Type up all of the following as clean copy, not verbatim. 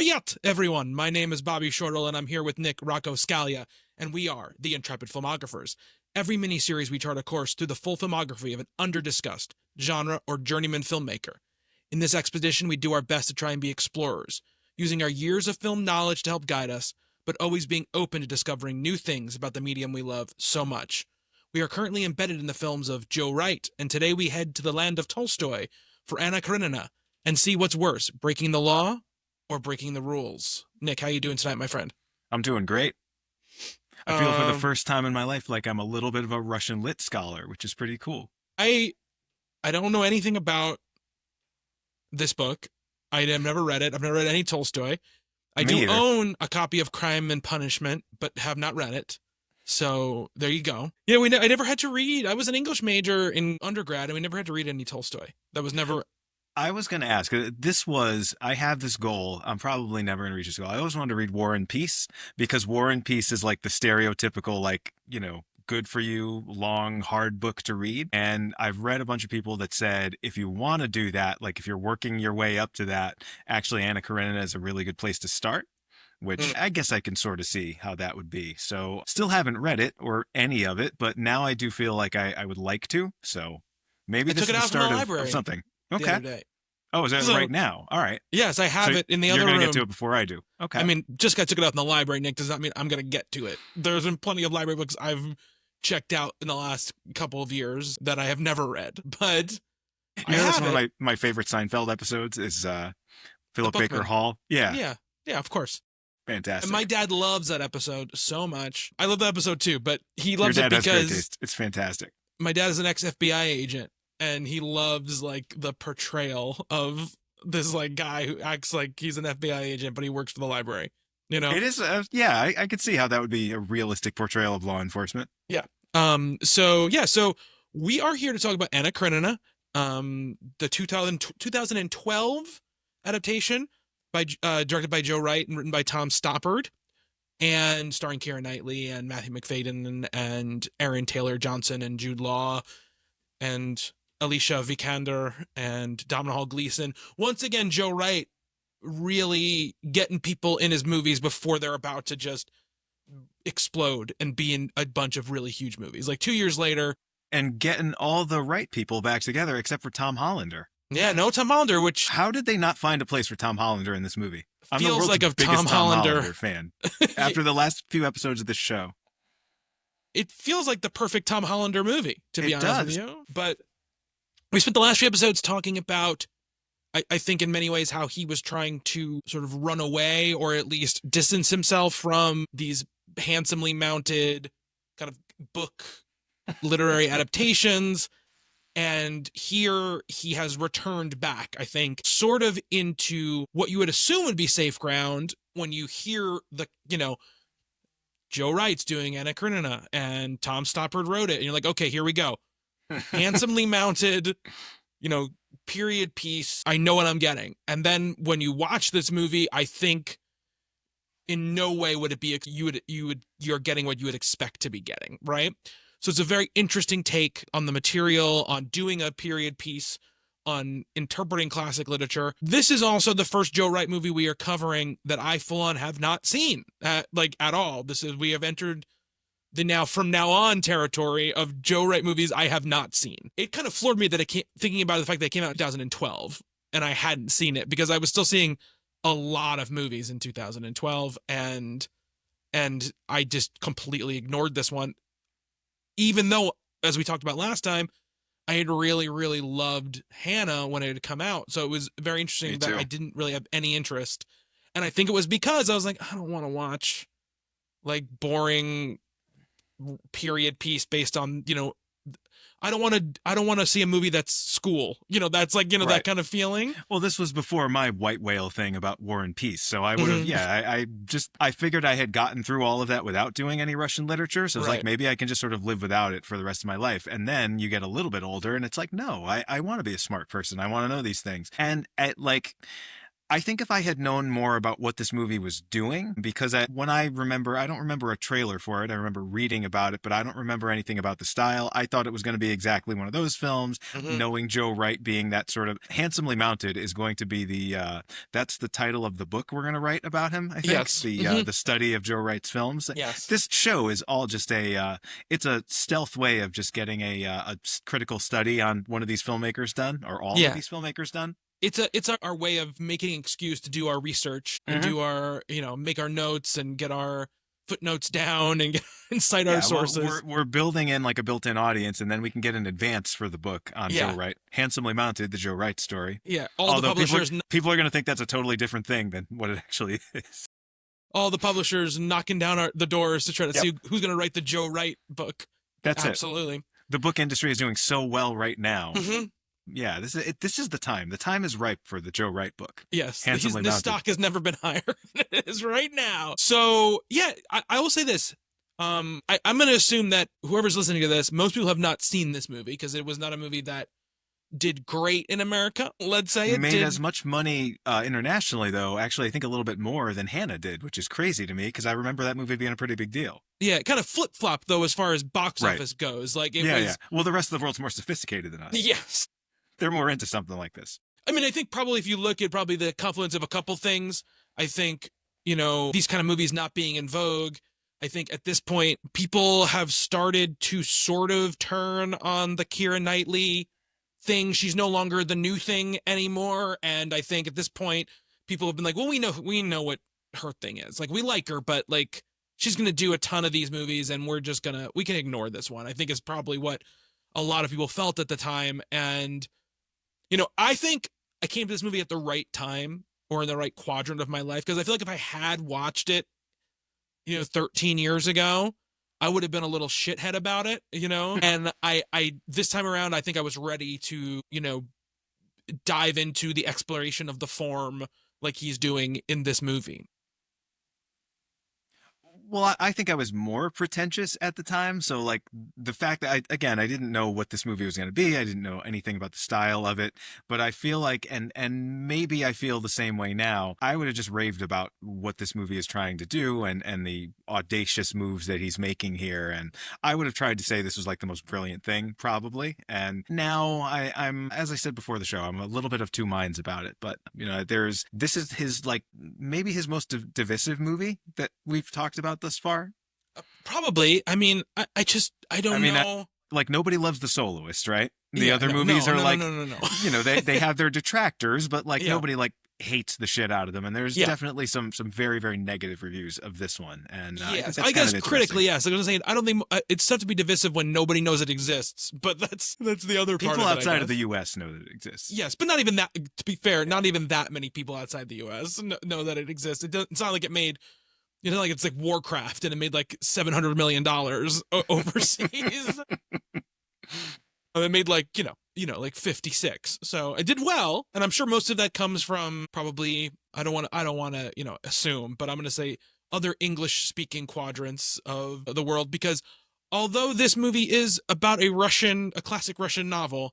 Fiat, everyone! My name is Bobby Shortle, and I'm here with Nick Rocco Scalia, and we are the Intrepid Filmographers. Every miniseries we chart a course through the full filmography of an under-discussed genre or journeyman filmmaker. In this expedition, we do our best to try and be explorers, using our years of film knowledge to help guide us, but always being open to discovering new things about the medium we love so much. We are currently embedded in the films of Joe Wright, and today we head to the land of Tolstoy for Anna Karenina and see what's worse, breaking the law or breaking the rules. Nick, how you doing tonight, my friend? I'm doing great. I feel for the first time in my life like I'm a little bit of a Russian lit scholar, which is pretty cool. I don't know anything about this book. I have never read it. I've never read any Tolstoy. I do own a copy of Crime and Punishment, but have not read it. So there you go. Yeah, I never had to read. I was an English major in undergrad, and we never had to read any Tolstoy. That was never... I was going to ask, I have this goal. I'm probably never going to reach this goal. I always wanted to read War and Peace, because War and Peace is like the stereotypical, like, good for you, long, hard book to read. And I've read a bunch of people that said, if you want to do that, like if you're working your way up to that, actually Anna Karenina is a really good place to start, which I guess I can sort of see how that would be. So still haven't read it or any of it, but now I do feel like I would like to. So maybe this is the start of something. Okay. Oh, is that right now? All right. Yes, I have it in the other room. You're going to get to it before I do. Okay. I mean, just I took it out in the library, Nick, does not mean I'm going to get to it. There's been plenty of library books I've checked out in the last couple of years that I have never read, but that's one of my favorite Seinfeld episodes is Philip Baker Hall. Yeah. Yeah, of course. Fantastic. And my dad loves that episode so much. I love that episode too, but he loves Your dad it because has great taste. It's fantastic. My dad is an ex-FBI agent, and he loves like the portrayal of this like guy who acts like he's an FBI agent, but he works for the library. It is. I could see how that would be a realistic portrayal of law enforcement. Yeah. So we are here to talk about Anna Karenina, the 2012 adaptation directed by Joe Wright and written by Tom Stoppard, and starring Keira Knightley and Matthew McFadyen and Aaron Taylor Johnson and Jude Law and Alicia Vikander and Domhnall Hall Gleeson. Once again, Joe Wright really getting people in his movies before they're about to just explode and be in a bunch of really huge movies. Like 2 years later. And getting all the right people back together except for Tom Hollander. Yeah, no Tom Hollander, which... How did they not find a place for Tom Hollander in this movie? I'm feels the like a biggest Tom Hollander fan. After the last few episodes of this show. It feels like the perfect Tom Hollander movie, to be honest with you. But we spent the last few episodes talking about, I think in many ways, how he was trying to sort of run away or at least distance himself from these handsomely mounted kind of book literary adaptations. And here he has returned back, I think, sort of into what you would assume would be safe ground when you hear Joe Wright's doing Anna Karenina and Tom Stoppard wrote it. And you're like, okay, here we go. Handsomely mounted, period piece. I know what I'm getting. And then when you watch this movie, I think in no way would it be, you're getting what you would expect to be getting, right? So it's a very interesting take on the material, on doing a period piece, on interpreting classic literature. This is also the first Joe Wright movie we are covering that I full on have not seen at all. We have entered the from now on territory of Joe Wright movies I have not seen. It kind of floored me that thinking about the fact that it came out in 2012 and I hadn't seen it, because I was still seeing a lot of movies in 2012 and I just completely ignored this one. Even though, as we talked about last time, I had really, really loved Hannah when it had come out. So it was very interesting that I didn't really have any interest. And I think it was because I was like, I don't want to watch like boring period piece based on, I don't want to see a movie that's school, that's like, right. That kind of feeling. Well, this was before my white whale thing about War and Peace. So I would have, I figured I had gotten through all of that without doing any Russian literature. So I was like, maybe I can just sort of live without it for the rest of my life. And then you get a little bit older and it's like, no, I want to be a smart person. I want to know these things. And I think if I had known more about what this movie was doing, because when I remember, I don't remember a trailer for it. I remember reading about it, but I don't remember anything about the style. I thought it was going to be exactly one of those films. Hmm. Knowing Joe Wright being that sort of handsomely mounted is going to be that's the title of the book we're going to write about him. I think Yes. Hmm. the study of Joe Wright's films. Yes. This show is all just it's a stealth way of just getting a critical study on one of these filmmakers done, or all of Yeah. these filmmakers done. It's our way of making an excuse to do our research and do our, make our notes and get our footnotes down and and cite our Yeah, well, sources. we're building in like a built-in audience, and then we can get an advance for the book on Joe Yeah. Wright, handsomely mounted, the Joe Wright story. Yeah. Although people are going to think that's a totally different thing than what it actually is. All the publishers knocking down the doors to try to Yep, see who's going to write the Joe Wright book. that's it. Absolutely. The book industry is doing so well right now. Hmm. Yeah, this is the time. The time is ripe for the Joe Wright book. Yes. Handsomely The mounted. stock has never been higher than it is right now. So yeah, I will say this. I'm going to assume that whoever's listening to this, most people have not seen this movie because it was not a movie that did great in America. Let's say it Made did. as much money internationally, though. Actually, I think a little bit more than Hannah did, which is crazy to me because I remember that movie being a pretty big deal. Yeah, it kind of flip flop though as far as box Right. office goes. Like it Yeah, was. yeah. Well, the rest of the world's more sophisticated than us. Yes. They're more into something like this. I mean, I think probably if you look at probably the confluence of a couple things, I think, these kind of movies not being in vogue, I think at this point, people have started to sort of turn on the Keira Knightley thing. She's no longer the new thing anymore. And I think at this point, people have been like, well, we know what her thing is. Like, we like her, but like, she's going to do a ton of these movies and we can ignore this one. I think is probably what a lot of people felt at the time. And, I think I came to this movie at the right time or in the right quadrant of my life. Because I feel like if I had watched it, 13 years ago, I would have been a little shithead about it, and I this time around, I think I was ready to, dive into the exploration of the form like he's doing in this movie. Well, I think I was more pretentious at the time. So, like, the fact that I didn't know what this movie was going to be. I didn't know anything about the style of it. But I feel like, and maybe I feel the same way now, I would have just raved about what this movie is trying to do and the audacious moves that he's making here. And I would have tried to say this was like the most brilliant thing, probably. And now I'm, as I said before the show, I'm a little bit of two minds about it. But, this is his, like, maybe his most divisive movie that we've talked about thus far. Probably. I mean, I don't know. Like, nobody loves the soloist, right? The Yeah, other no, movies no, are no, like, no, no, no, they have their detractors, but like Yeah. nobody like hates the shit out of them. And there's Yeah. definitely some very, very negative reviews of this one. And Yes, that's I guess kind of critically, interesting. yes. Like I was saying, I don't think it's tough to be divisive when nobody knows it exists. But that's the other part People of it, I outside of guess. the U.S. know that it exists. Yes, but not even that. To be fair, not even that many people outside the U.S. know that it exists. It's not like it made, like it's like Warcraft and it made like $700 million overseas. It made like like 56. So it did well, and I'm sure most of that comes from probably I don't want to assume, but I'm going to say other English speaking quadrants of the world because although this movie is about a classic Russian novel,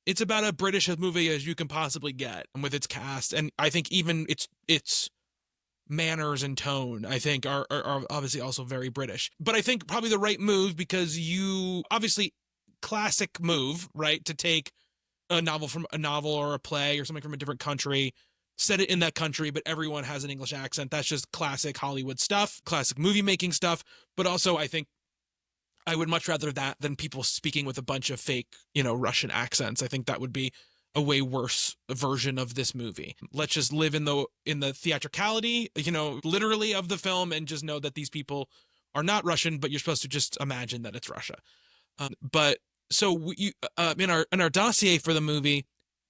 it's about a British movie as you can possibly get with its cast, and I think even its manners and tone I think are obviously also very British. But I think probably the right move because you obviously classic move, right, to take a novel or a play or something from a different country, set it in that country, but everyone has an English accent. That's just classic Hollywood stuff, classic movie making stuff. But also I think I would much rather that than people speaking with a bunch of fake, Russian accents. I think that would be a way worse version of this movie. Let's just live in the theatricality, literally of the film and just know that these people are not Russian, but you're supposed to just imagine that it's Russia. But so in our dossier for the movie,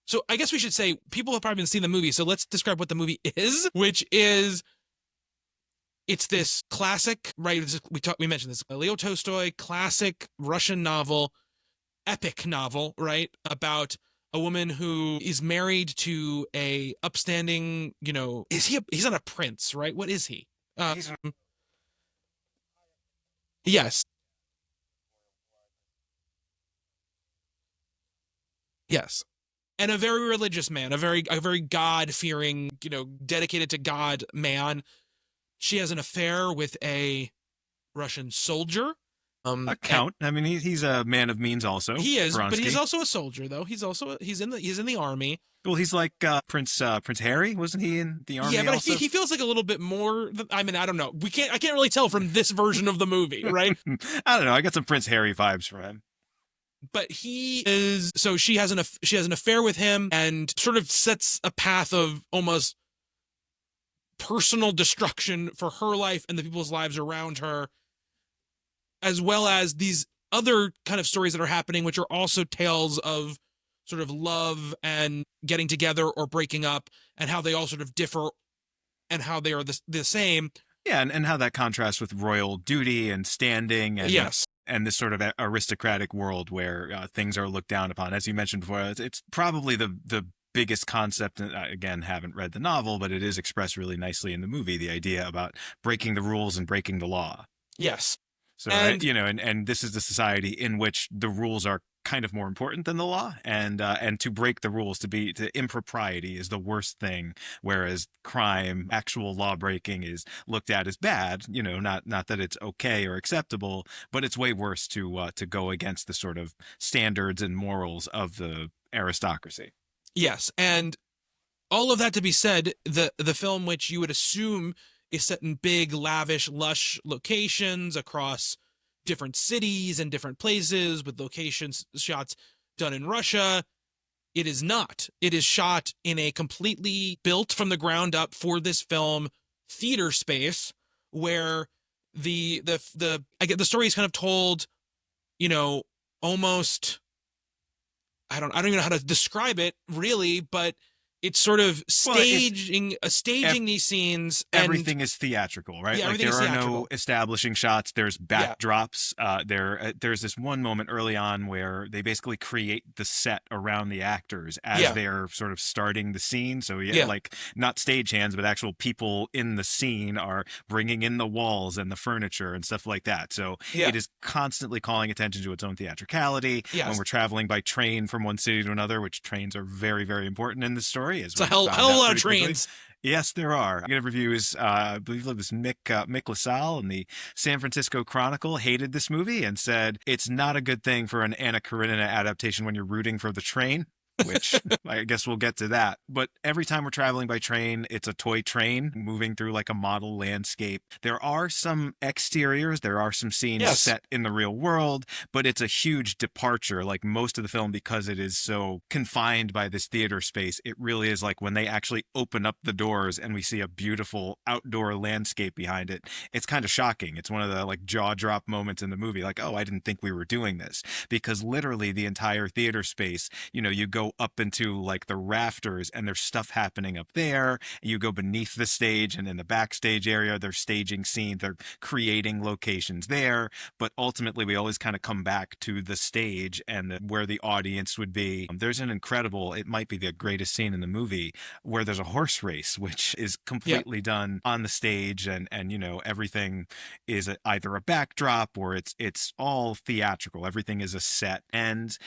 so I guess we should say people have probably seen the movie. So let's describe what the movie is, which is it's this classic, right? We mentioned this Leo Tolstoy classic Russian novel, epic novel, right? About a woman who is married to a upstanding, he's not a prince, right? What is he? Yes. Yes. and a very religious man, a very God-fearing, dedicated to God man. She has an affair with a Russian soldier. A count. I mean, he's a man of means also. He is, but he's Vronsky. also a soldier though. He's in the army. Well, he's like Prince Harry, wasn't he in the army? Yeah, but also? he feels like a little bit more. I mean, I don't know. I can't really tell from this version of the movie, right? I don't know. I got some Prince Harry vibes from him. But he is. So she has an affair with him, and sort of sets a path of almost personal destruction for her life and the people's lives around her, as well as these other kind of stories that are happening, which are also tales of sort of love and getting together or breaking up, and how they all sort of differ and how they are the same. Yeah, and how that contrasts with royal duty and standing and Yes. And this sort of aristocratic world where things are looked down upon. As you mentioned before, it's probably the biggest concept. Again, haven't read the novel, but it is expressed really nicely in the movie, the idea about breaking the rules and breaking the law. Yes. So, and this is the society in which the rules are kind of more important than the law, and to break the rules, to impropriety is the worst thing, whereas crime, actual law breaking, is looked at as bad. Not that it's okay or acceptable, but it's way worse to go against the sort of standards and morals of the aristocracy. Yes, and all of that to be said, the film, which you would assume is set in big, lavish, lush locations across different cities and different places with locations shots done in Russia, it is not. It is shot in a completely built from the ground up for this film theater space where the story is kind of told, almost, I don't even know how to describe it really, but it's sort of staging these scenes. Everything is theatrical, right? Yeah, like there are no establishing shots. There's backdrops. There's this one moment early on where they basically create the set around the actors as they're sort of starting the scene. So like not stagehands, but actual people in the scene are bringing in the walls and the furniture and stuff like that. So it is constantly calling attention to its own theatricality. When we're traveling by train from one city to another, which trains are very, very important in this story. It's a hell of a lot of trains. Quickly. Yes, there are. I'm going to review is, I believe it was Mick LaSalle in the San Francisco Chronicle hated this movie and said it's not a good thing for an Anna Karenina adaptation when you're rooting for the train. Which I guess we'll get to that. But every time we're traveling by train, it's a toy train moving through like a model landscape. There are some exteriors, there are some scenes set in the real world, but it's a huge departure. Like most of the film, because it is so confined by this theater space, it really is like when they actually open up the doors and we see a beautiful outdoor landscape behind it, it's kind of shocking. It's one of the like jaw drop moments in the movie. Like, oh, I didn't think we were doing this, because literally the entire theater space, you go up into like the rafters and there's stuff happening up there. You go beneath the stage, and in the backstage area, they're staging scenes, they're creating locations there. But ultimately, we always kind of come back to the stage and where the audience would be. There's an incredible, it might be the greatest scene in the movie, where there's a horse race, which is completely done on the stage, and everything is either a backdrop or it's all theatrical. Everything is a set, and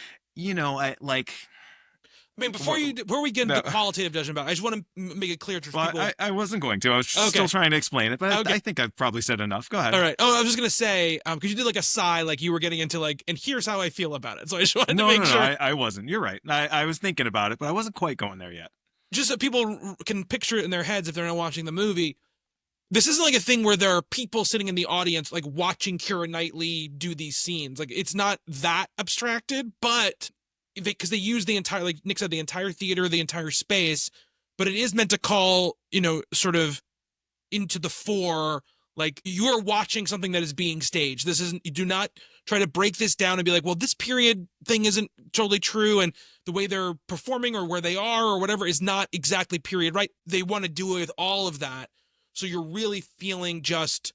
I mean, before we get into qualitative judgment about it, I just want to make it clear to people. I wasn't going to. I was still trying to explain it, but I think I've probably said enough. Go ahead. All right. Oh, I was just going to say, because you did like a sigh, like you were getting into like, and here's how I feel about it. So I just wanted to make sure. No, I wasn't. You're right. I was thinking about it, but I wasn't quite going there yet. Just so people can picture it in their heads if they're not watching the movie. This isn't like a thing where there are people sitting in the audience, like watching Keira Knightley do these scenes. Like it's not that abstracted, but because they use the entire, like Nick said, the entire theater, the entire space, but it is meant to call, sort of into the fore, like you are watching something that is being staged. This isn't, you do not try to break this down and be like, well, this period thing isn't totally true, and the way they're performing or where they are or whatever is not exactly period, right? They want to do it with all of that. So you're really feeling just,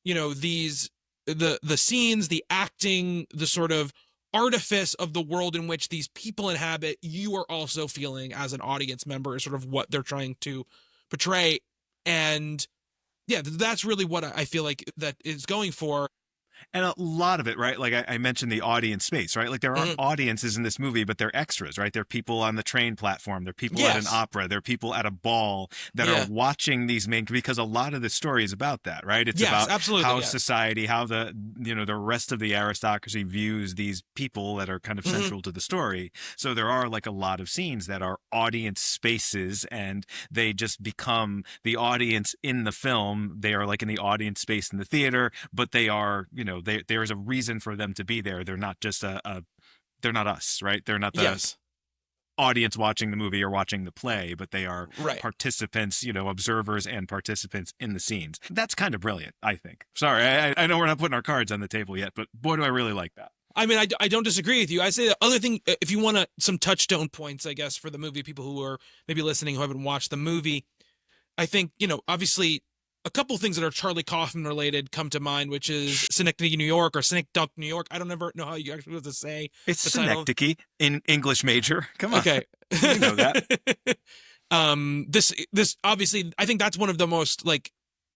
these, the scenes, the acting, the sort of artifice of the world in which these people inhabit. You are also feeling as an audience member sort of what they're trying to portray. And yeah, that's really what I feel like that is going for. And a lot of it, right? Like I mentioned the audience space, right? Like there aren't Mhm. audiences in this movie, but they're extras, right? They're people on the train platform. They're people at an Yes. opera. They're people at a ball that are Yeah. watching these main, because a lot of the story is about that, right? It's Yes, about absolutely. how Yes. society, how the rest of the aristocracy views these people that are kind of Hmm. central to the story. So there are like a lot of scenes that are audience spaces, and they just become the audience in the film. They are like in the audience space in the theater, but they are, there is a reason for them to be there. They're not just they're not us, right? They're not the Yes. audience watching the movie or watching the play, but they are Right. participants, observers and participants in the scenes. That's kind of brilliant, I think. Sorry, I know we're not putting our cards on the table yet, but boy, do I really like that. I mean, I don't disagree with you. I say the other thing, if you want some touchstone points, I guess, for the movie, people who are maybe listening who haven't watched the movie, I think, obviously a couple things that are Charlie Kaufman related come to mind, which is Synecdoche, New York, or Synecdoche, New York. I don't ever know how you actually have to say It's the title. synecdoche in English major. Come on. Okay. You know that. This obviously, I think that's one of the most like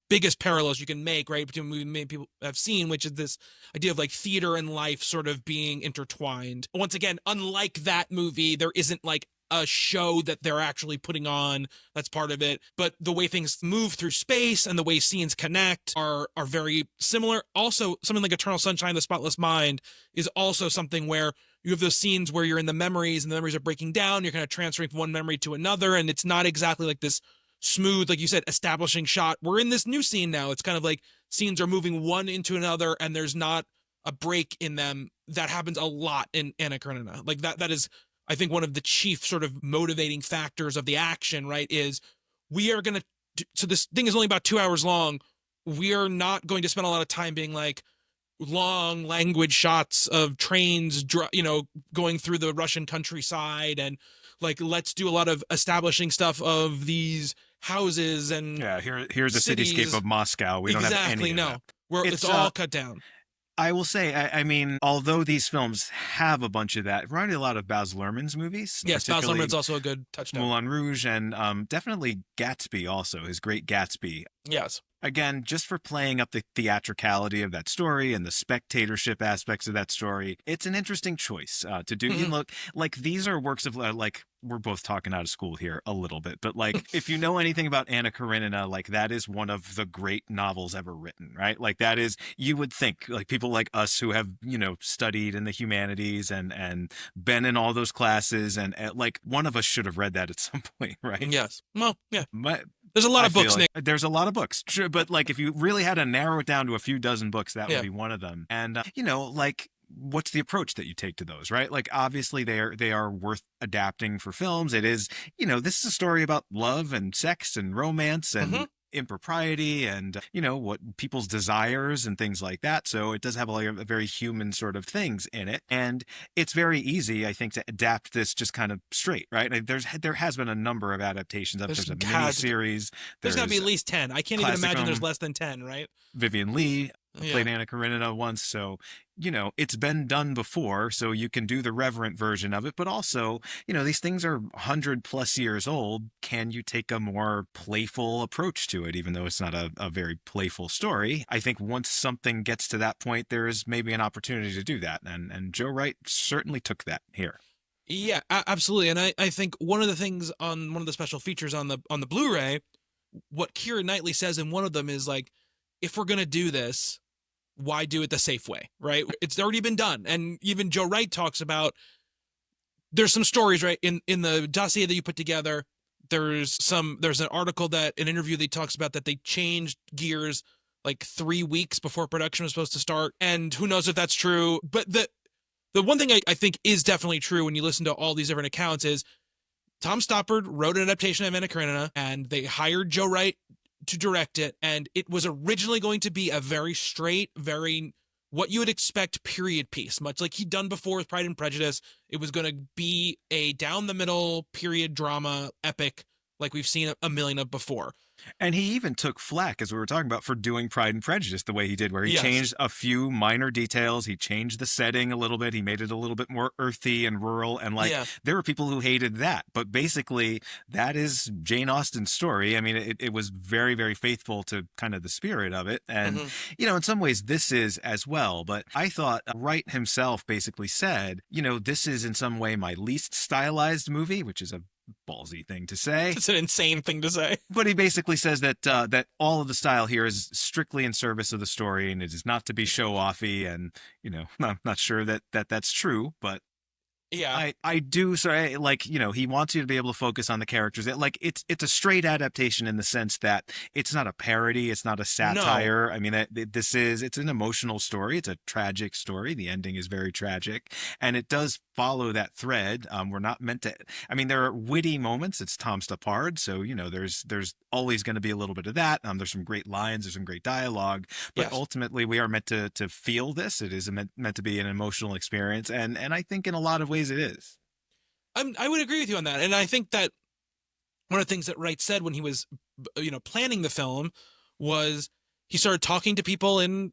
biggest parallels you can make, right, between what many people have seen, which is this idea of like theater and life sort of being intertwined. Once again, unlike that movie, there isn't like a show that they're actually putting on that's part of it, but the way things move through space and the way scenes connect are very similar. Also, something like Eternal Sunshine of the Spotless Mind is also something where you have those scenes where you're in the memories and the memories are breaking down, you're kind of transferring from one memory to another, and it's not exactly like this smooth, like you said, establishing shot. We're in this new scene now. It's kind of like scenes are moving one into another and there's not a break in them. That happens a lot in Anna Karenina. Like that is, I think, one of the chief sort of motivating factors of the action, right? Is we are going to, so this thing is only about 2 hours long. We are not going to spend a lot of time being like long language shots of trains, going through the Russian countryside, and like, let's do a lot of establishing stuff of these houses and Yeah, here's a cityscape cities. of Moscow. We don't have any Exactly. of that. No, where it's It's all cut down. I will say, I mean, although these films have a bunch of that, reminded me a lot of Baz Luhrmann's movies, Yes, Baz particularly Luhrmann's also a good touchdown. Moulin Rouge, and definitely Gatsby also, his Great Gatsby. Yes. Again, just for playing up the theatricality of that story and the spectatorship aspects of that story, it's an interesting choice to do. You Mhm. look like these are works of like, we're both talking out of school here a little bit, but like if you know anything about Anna Karenina, like that is one of the great novels ever written, right? Like that is, you would think, like people like us who have studied in the humanities and been in all those classes, and like one of us should have read that at some point, right? Yes. Well, yeah. My, There's a lot I of feel books, like Nick. there's a lot of books, sure, but like if you really had to narrow it down to a few dozen books, that would Yeah. be one of them. And like what's the approach that you take to those, right? Like obviously they are worth adapting for films. It is, this is a story about love and sex and romance Hmm. and impropriety and what people's desires and things like that. So it does have like a very human sort of things in it, and it's very easy, I think, to adapt this just kind of straight, right? Like, there has been a number of adaptations. There's There's a mini has to be. series. There's got to be There's at least 10. I can't even imagine there's less than 10, right? Vivian Lee Yeah. played Anna Karenina once, so it's been done before, so you can do the reverent version of it. But also, these things are 100+ years old. Can you take a more playful approach to it, even though it's not a very playful story? I think once something gets to that point, there is maybe an opportunity to do that, and Joe Wright certainly took that here. Yeah, absolutely. And I think one of the things on one of the special features on the Blu-ray, what Keira Knightley says in one of them is like, if we're gonna do this, why do it the safe way, right? It's already been done. And even Joe Wright talks about, there's some stories, right, in the dossier that you put together. There's an article, that an interview that talks about that they changed gears like 3 weeks before production was supposed to start. And who knows if that's true. But the one thing I think is definitely true when you listen to all these different accounts is Tom Stoppard wrote an adaptation of Anna Karenina, and they hired Joe Wright to direct it. And it was originally going to be a very straight, very what you would expect period piece, much like he'd done before with Pride and Prejudice. It was going to be a down the middle period drama epic like we've seen a million of before. And he even took flack, as we were talking about, for doing Pride and Prejudice the way he did, where he Yes. changed a few minor details. He changed the setting a little bit. He made it a little bit more earthy and rural. And like, Yeah. there were people who hated that. But basically, that is Jane Austen's story. I mean, it was very, very faithful to kind of the spirit of it. And, Hmm. in some ways, this is as well. But I thought Wright himself basically said, this is in some way my least stylized movie, which is a ballsy thing to say. It's an insane thing to say. But he basically says that that all of the style here is strictly in service of the story, and it is not to be show offy. And I'm not sure that that's true, but Yeah. I do. So he wants you to be able to focus on the characters. It's a straight adaptation in the sense that it's not a parody, it's not a satire. I mean, it's an emotional story. It's a tragic story. The ending is very tragic, and it does follow that thread. We're not meant to. I mean, there are witty moments. It's Tom Stoppard, so there's always going to be a little bit of that. There's some great lines. There's some great dialogue, but Yes. ultimately we are meant to feel this. It is meant to be an emotional experience, and I think in a lot of ways it is. I would agree with you on that, and I think that one of the things that Wright said when he was, planning the film was he started talking to people in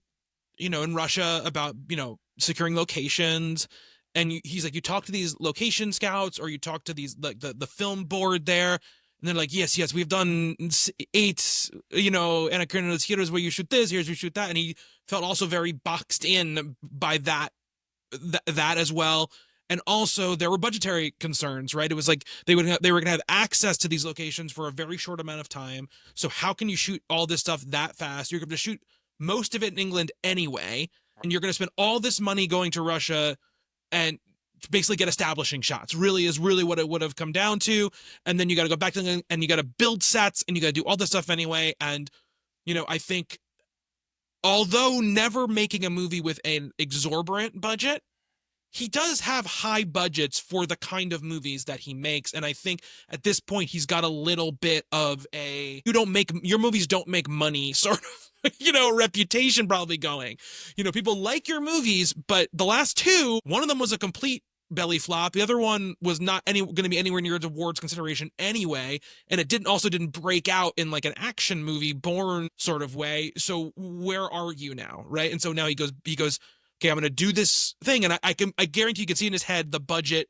Russia about, securing locations. And he's like, you talk to these location scouts, or you talk to these, like the film board there. And they're like, yes, we've done 8, Anna Karenina's here's where you shoot this, here's where you shoot that. And he felt also very boxed in by that as well. And also there were budgetary concerns, right? It was like they were going to have access to these locations for a very short amount of time. So how can you shoot all this stuff that fast? You're going to shoot most of it in England anyway, and you're going to spend all this money going to Russia and basically get establishing shots. Really what it would have come down to. And then you got to go back to England and you got to build sets and you got to do all this stuff anyway. And I think although never making a movie with an exorbitant budget, he does have high budgets for the kind of movies that he makes. And I think at this point, he's got a little bit of your movies don't make money sort of, reputation probably going. People like your movies, but the last 2, one of them was a complete belly flop. The other one was not going to be anywhere near its awards consideration anyway. And it didn't break out in like an action movie Bourne sort of way. So where are you now? Right. And so now he goes, okay, I'm going to do this thing. And I guarantee you can see in his head the budget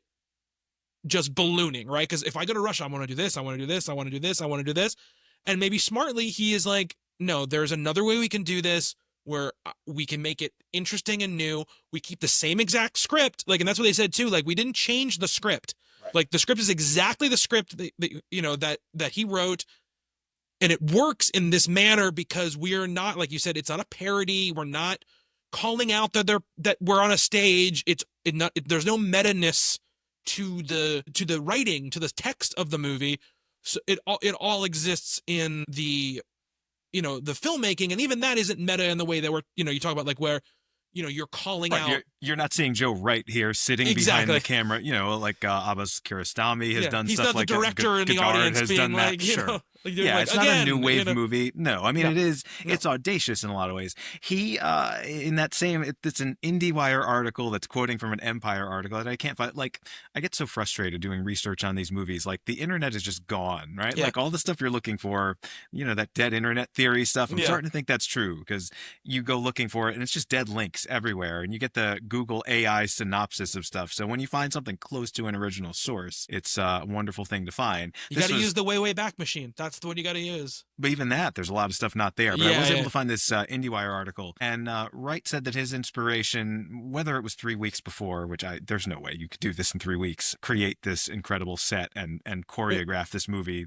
just ballooning, right? Because if I go to Russia, I want to do this, I want to do this, I want to do this, I want to do this. And maybe smartly, he is like, no, there's another way we can do this where we can make it interesting and new. We keep the same exact script. Like, and that's what they said too. Like, we didn't change the script. Right. Like, the script is exactly the script that he wrote. And it works in this manner because we are not, like you said, it's not a parody. We're not calling out that we're on a stage. There's no meta-ness to the writing, to the text of the movie. So it all exists in the the filmmaking, and even that isn't meta in the way that we're you talk about, like, where you're calling out. You're not seeing Joe Wright here sitting behind the camera, like Abbas Kiarostami has done he's stuff not the like director in the audience has being done like, that. Sure. Yeah, it's not a new wave movie. No, I mean, No. it is. No. It's audacious in a lot of ways. He, in that same, it's an IndieWire article that's quoting from an Empire article that I can't find. Like, I get so frustrated doing research on these movies. Like, the internet is just gone, right? Yeah. Like, all the stuff you're looking for, that dead internet theory stuff. I'm starting to think that's true, because you go looking for it and it's just dead links everywhere, and you get the Google AI synopsis of stuff. So when you find something close to an original source, it's a wonderful thing to find. You got to use the way back machine. That's the one you got to use. But even that, there's a lot of stuff not there. But I was able to find this IndieWire article, and Wright said that his inspiration, whether it was 3 weeks before, which there's no way you could do this in 3 weeks, create this incredible set and choreograph this movie.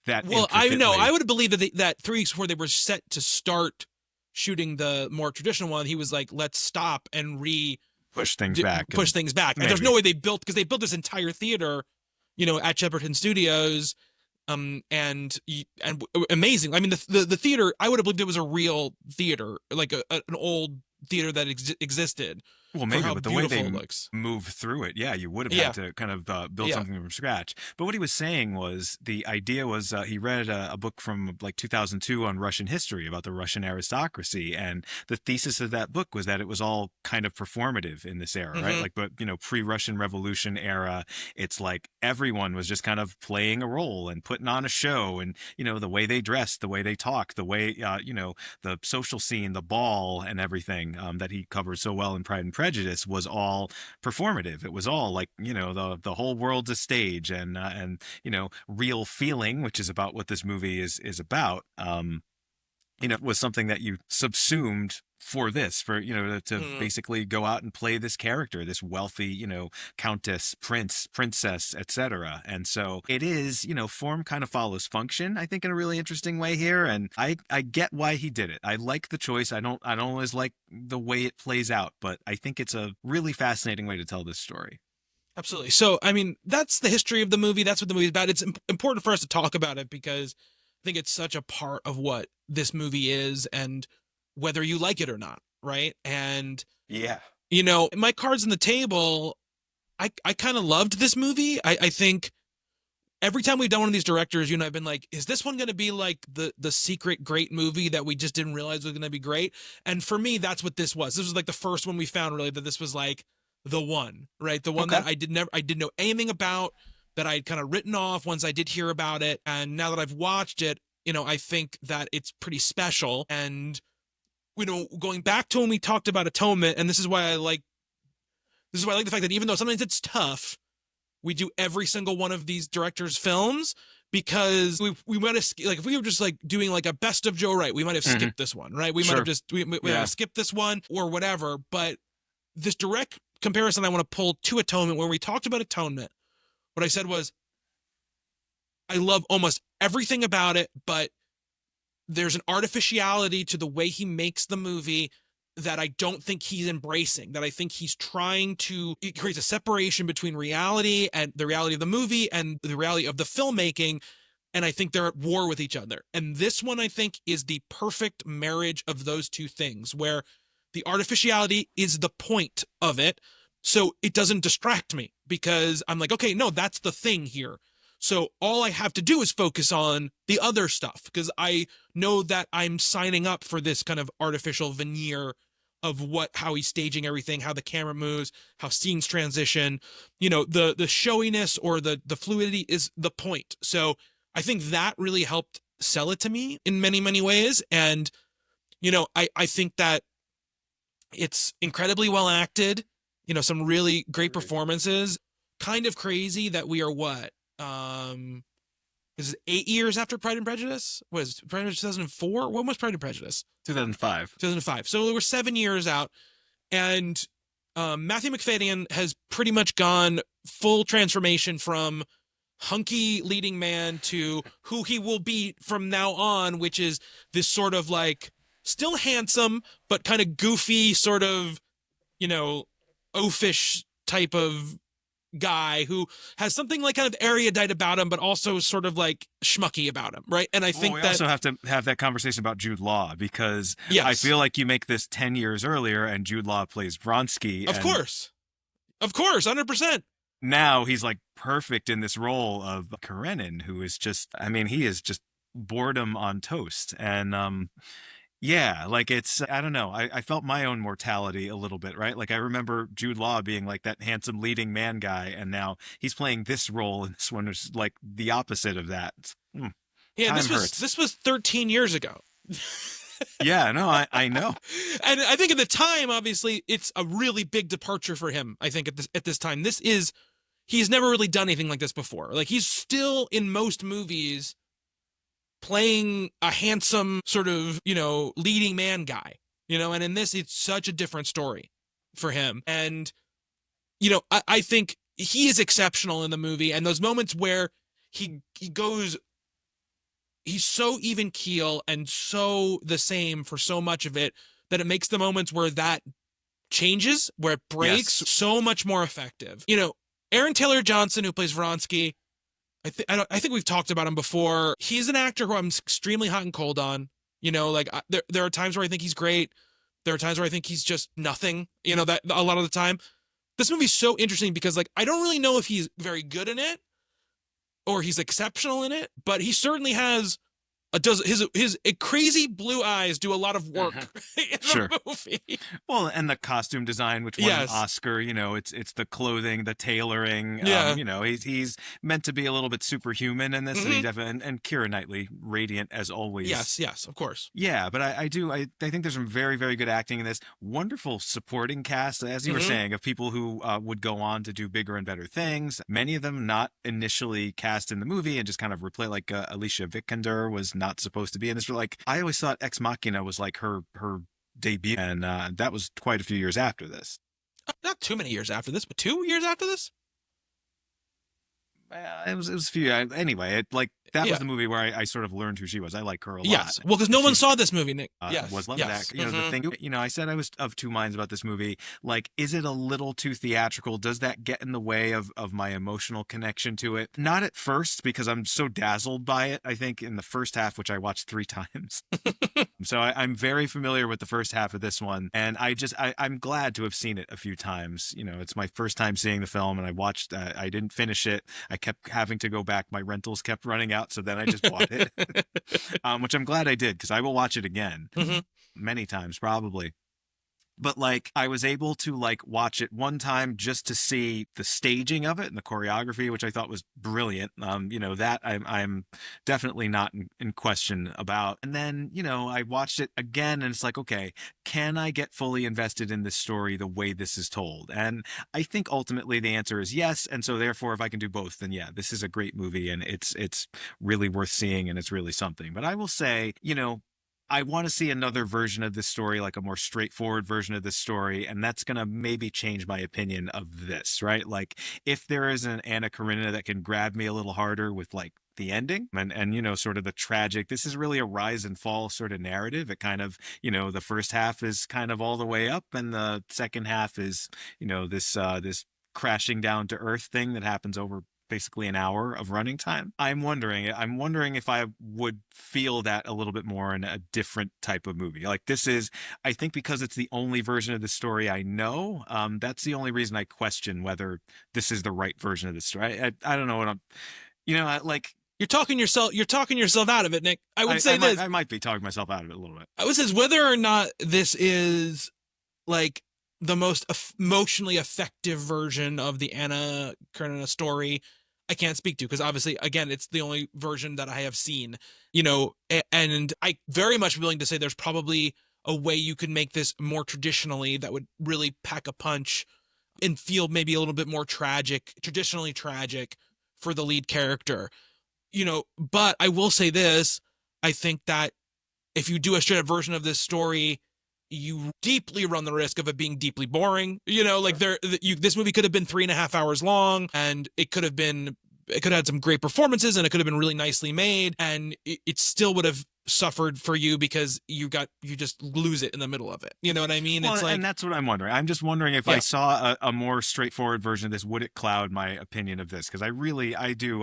I would believe that 3 weeks before they were set to start shooting the more traditional one, he was like, let's stop and push things back. And there's no way because they built this entire theater, at Shepperton Studios. And amazing. I mean, the theater, I would have believed it was a real theater, like an old theater that existed. Well, for maybe, how but the way they beautiful it looks. move through it, yeah, you would have Yeah, had to kind of build yeah. something from scratch. But what he was saying was the idea was he read a book from like 2002 on Russian history about the Russian aristocracy, and the thesis of that book was that it was all kind of performative in this era, right? Hmm. Like, but pre-Russian Revolution era, it's like everyone was just kind of playing a role and putting on a show, and the way they dressed, the way they talked, the way the social scene, the ball, and everything that he covered so well in Pride and Prejudice was all performative. It was all like the whole world's a stage, and real feeling, which is about what this movie is about. Was something that you subsumed for this, for to Hmm. basically go out and play this character, this wealthy countess, prince, princess, etc. And so it is, form kind of follows function, I think, in a really interesting way here. And I get why he did it. I like the choice. I don't always like the way it plays out, but I think it's a really fascinating way to tell this story. Absolutely. So, I mean, that's the history of the movie. That's what the movie's about. It's important for us to talk about it because I think it's such a part of what this movie is and whether you like it or not, right? And, Yeah. my cards on the table, I kind of loved this movie. I think every time we've done one of these directors, I've been like, is this one going to be like the secret great movie that we just didn't realize was going to be great? And for me, that's what this was. This was like the first one we found really that this was like the one, right? The one Okay. that I didn't know anything about, that I'd kind of written off once I did hear about it. And now that I've watched it, I think that it's pretty special. And, going back to when we talked about Atonement, and this is why I like the fact that even though sometimes it's tough, we do every single one of these directors' films because we might have like if we were just like doing like a best of Joe Wright, we might have Hmm. skipped this one, right? We might Sure. have just we might Yeah. have skipped this one or whatever. But this direct comparison I want to pull to Atonement, when we talked about Atonement, what I said was I love almost everything about it, but there's an artificiality to the way he makes the movie that I don't think he's embracing, that I think he's trying to, it creates a separation between reality and the reality of the movie and the reality of the filmmaking. And I think they're at war with each other. And this one, I think, is the perfect marriage of those two things, where the artificiality is the point of it. So it doesn't distract me because I'm like, okay, no, that's the thing here. So all I have to do is focus on the other stuff because I know that I'm signing up for this kind of artificial veneer of how he's staging everything, how the camera moves, how scenes transition. The showiness or the fluidity is the point. So I think that really helped sell it to me in many, many ways. And, I think that it's incredibly well acted, some really great performances. Kind of crazy that we are what? Is it 8 years after Pride and Prejudice? Was Pride and Prejudice 2004? When was Pride and Prejudice? 2005. 2005. So we're 7 years out. And Matthew Macfadyen has pretty much gone full transformation from hunky leading man to who he will be from now on, which is this sort of like still handsome, but kind of goofy, sort of, oafish type of guy who has something like kind of erudite about him, but also sort of like schmucky about him, right? And I Well, think we that, also have to have that conversation about Jude Law because I yes, feel like you make this 10 years earlier and Jude Law plays Vronsky. of And course, of course, 100%. now he's like perfect in this role of Karenin, who is just, I mean, he is just boredom on toast. And yeah, like I don't know. I felt my own mortality a little bit, right? Like I remember Jude Law being like that handsome leading man guy, and now he's playing this role, and this one is like the opposite of that. Yeah, Time this was hurts. this was 13 years ago. Yeah, no, I know. And I think at the time, obviously, it's a really big departure for him. I think at this time, he's never really done anything like this before. Like he's still in most movies playing a handsome sort of, leading man guy, and in this, it's such a different story for him. And, I think he is exceptional in the movie. And those moments where he's so even keel and so the same for so much of it that it makes the moments where that changes, where it breaks, Yes. so much more effective. Aaron Taylor Johnson, who plays Vronsky, I think we've talked about him before. He's an actor who I'm extremely hot and cold on. There are times where I think he's great. There are times where I think he's just nothing, that a lot of the time. This movie's so interesting because, like, I don't really know if he's very good in it or he's exceptional in it, but he certainly has does his crazy blue eyes do a lot of work in Sure. the movie. Well, and the costume design, which won an Yes. Oscar, it's the clothing, the tailoring. Yeah. He's meant to be a little bit superhuman in this, and he Hmm. definitely and Keira Knightley, radiant as always. Yes. Yes. Of course. Yeah, but I think there's some very, very good acting in this. Wonderful supporting cast, as you were Hmm. saying, of people who would go on to do bigger and better things. Many of them not initially cast in the movie and just kind of replay, like Alicia Vikander was not supposed to be in this. Like, I always thought Ex Machina was like her debut, and that was quite a few years after this. Not too many years after this, but 2 years after this. It was a few anyway. Like that Yeah. was the movie where I sort of learned who she was. I like her a lot. Yes. Well, because no one She's saw this movie, Nick. was Yes. loving Yes. that. The thing, I said I was of two minds about this movie. Like, is it a little too theatrical? Does that get in the way of my emotional connection to it? Not at first, because I'm so dazzled by it. I think in the first half, which I watched 3 times. So I'm very familiar with the first half of this one. And I'm glad to have seen it a few times. It's my first time seeing the film, and I didn't finish it. I kept having to go back. My rentals kept running out. So then I just bought it, which I'm glad I did, because I will watch it again many times, probably. But like, I was able to like watch it one time just to see the staging of it and the choreography, which I thought was brilliant. That I'm definitely not in question about. And then, I watched it again, and it's like, okay, can I get fully invested in this story the way this is told? And I think ultimately the answer is yes. And so therefore, if I can do both, then yeah, this is a great movie, and it's really worth seeing, and it's really something. But I will say, I want to see another version of this story, like a more straightforward version of this story, and that's going to maybe change my opinion of this, right? Like, if there is an Anna Karenina that can grab me a little harder with like the ending and sort of the tragic, this is really a rise and fall sort of narrative. It kind of, the first half is kind of all the way up, and the second half is, this crashing down to earth thing that happens over basically an hour of running time. I'm wondering if I would feel that a little bit more in a different type of movie. Like, this is, I think, because it's the only version of the story I know. That's the only reason I question whether this is the right version of the story. I don't know what I'm, like, You're talking yourself out of it, Nick. I would say I might be talking myself out of it a little bit. I would say whether or not this is like the most emotionally effective version of the Anna Karenina story, I can't speak to, because obviously, again, it's the only version that I have seen, and I very much willing to say there's probably a way you could make this more traditionally that would really pack a punch and feel maybe a little bit more tragic, traditionally tragic for the lead character, but I will say this, I think that if you do a straight up version of this story, you deeply run the risk of it being deeply boring. Like, this movie could have been 3.5 hours long, and it could have had some great performances, and it could have been really nicely made, and it still would have suffered for you because you just lose it in the middle of it. You know what I mean? Well, It's like, and that's what I'm wondering. I'm just wondering if I saw a more straightforward version of this, would it cloud my opinion of this? Because I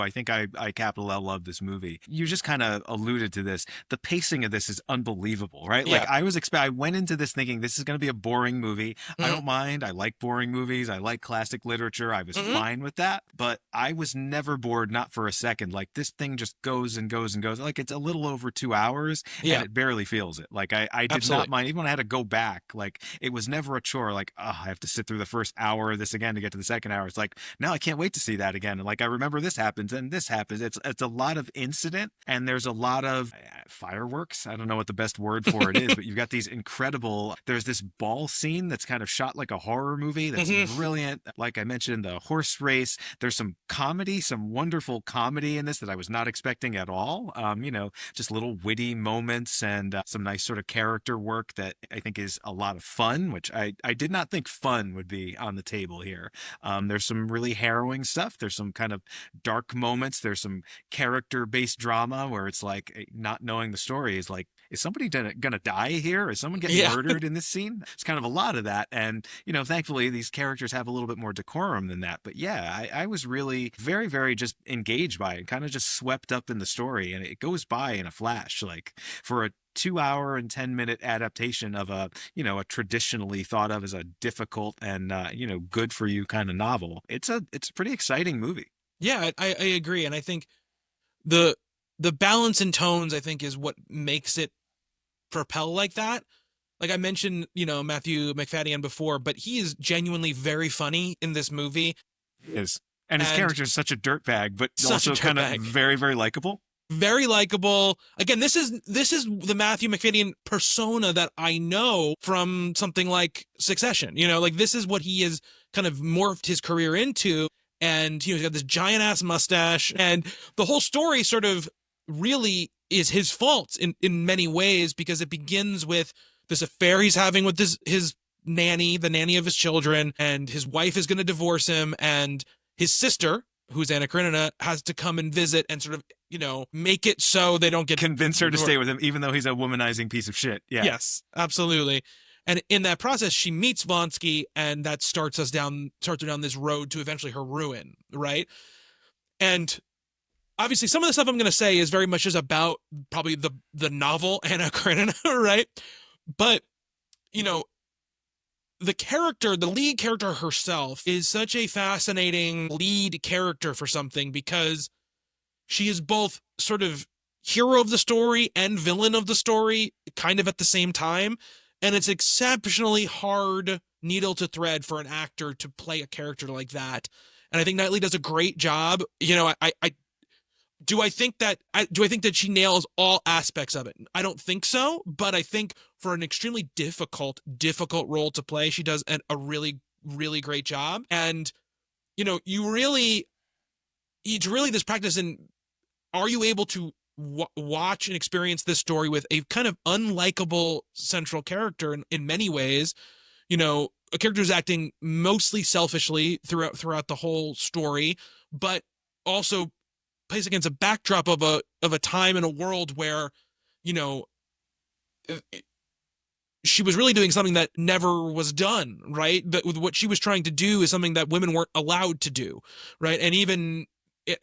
think I capital L love this movie. You just kind of alluded to this. The pacing of this is unbelievable, right? Yeah. Like, I went into this thinking this is going to be a boring movie. I don't mind. I like boring movies. I like classic literature. I was fine with that, but I was never bored, not for a second. Like, this thing just goes and goes and goes. Like, it's a little over 2 hours. And it barely feels it. Like, I did not mind, even when I had to go back. Like, it was never a chore. Like, oh, I have to sit through the first hour of this again to get to the second hour. It's like, now I can't wait to see that again. And like, I remember this happens and this happens. It's a lot of incident, and there's a lot of fireworks. I don't know what the best word for it is, but you've got these incredible. There's this ball scene that's kind of shot like a horror movie. That's brilliant. Like I mentioned, the horse race. There's some comedy, some wonderful comedy in this that I was not expecting at all. Just little witty moments and some nice sort of character work that I think is a lot of fun, which I did not think fun would be on the table here. There's some really harrowing stuff. There's some kind of dark moments. There's some character-based drama where it's like not knowing the story is like is somebody gonna die here? Is someone getting Yeah. murdered in this scene? It's kind of a lot of that. And, thankfully these characters have a little bit more decorum than that. But yeah, I was really very, very just engaged by it, kind of just swept up in the story. And it goes by in a flash. Like for a 2 hour and 10 minute adaptation of a traditionally thought of as a difficult and, good for you kind of novel. It's a pretty exciting movie. Yeah, I agree. And I think the balance in tones, I think, is what makes it propel like that. Like I mentioned, Matthew McFadden before, but he is genuinely very funny in this movie. Is. And his And character is such a dirtbag, but such a also kind of dirtbag. very, very likable. Very likable. Again, this is the Matthew McFadden persona that I know from something like Succession. Like this is what he has kind of morphed his career into. And he's got this giant ass mustache, and the whole story sort of really is his fault in many ways, because it begins with this affair he's having with his nanny, the nanny of his children, and his wife is going to divorce him, and his sister, who's Anna Karenina, has to come and visit and sort of, make it so they don't get convince her to stay with him, even though he's a womanizing piece of shit. Yeah. Yes, absolutely. And in that process, she meets Vonsky, and that starts her down this road to eventually her ruin, right? And obviously, some of the stuff I'm going to say is very much just about probably the novel Anna Karenina, right? But the lead character herself is such a fascinating lead character for something, because she is both sort of hero of the story and villain of the story kind of at the same time. And it's exceptionally hard needle to thread for an actor to play a character like that. And I think Knightley does a great job. Do I think that she nails all aspects of it? I don't think so, but I think for an extremely difficult role to play, she does a really, really great it's really this practice in, are you able to watch and experience this story with a kind of unlikable central character in many ways, a character who's acting mostly selfishly throughout the whole story, but also plays against a backdrop of a time in a world where, she was really doing something that never was done, right? But with what she was trying to do is something that women weren't allowed to do, right? And even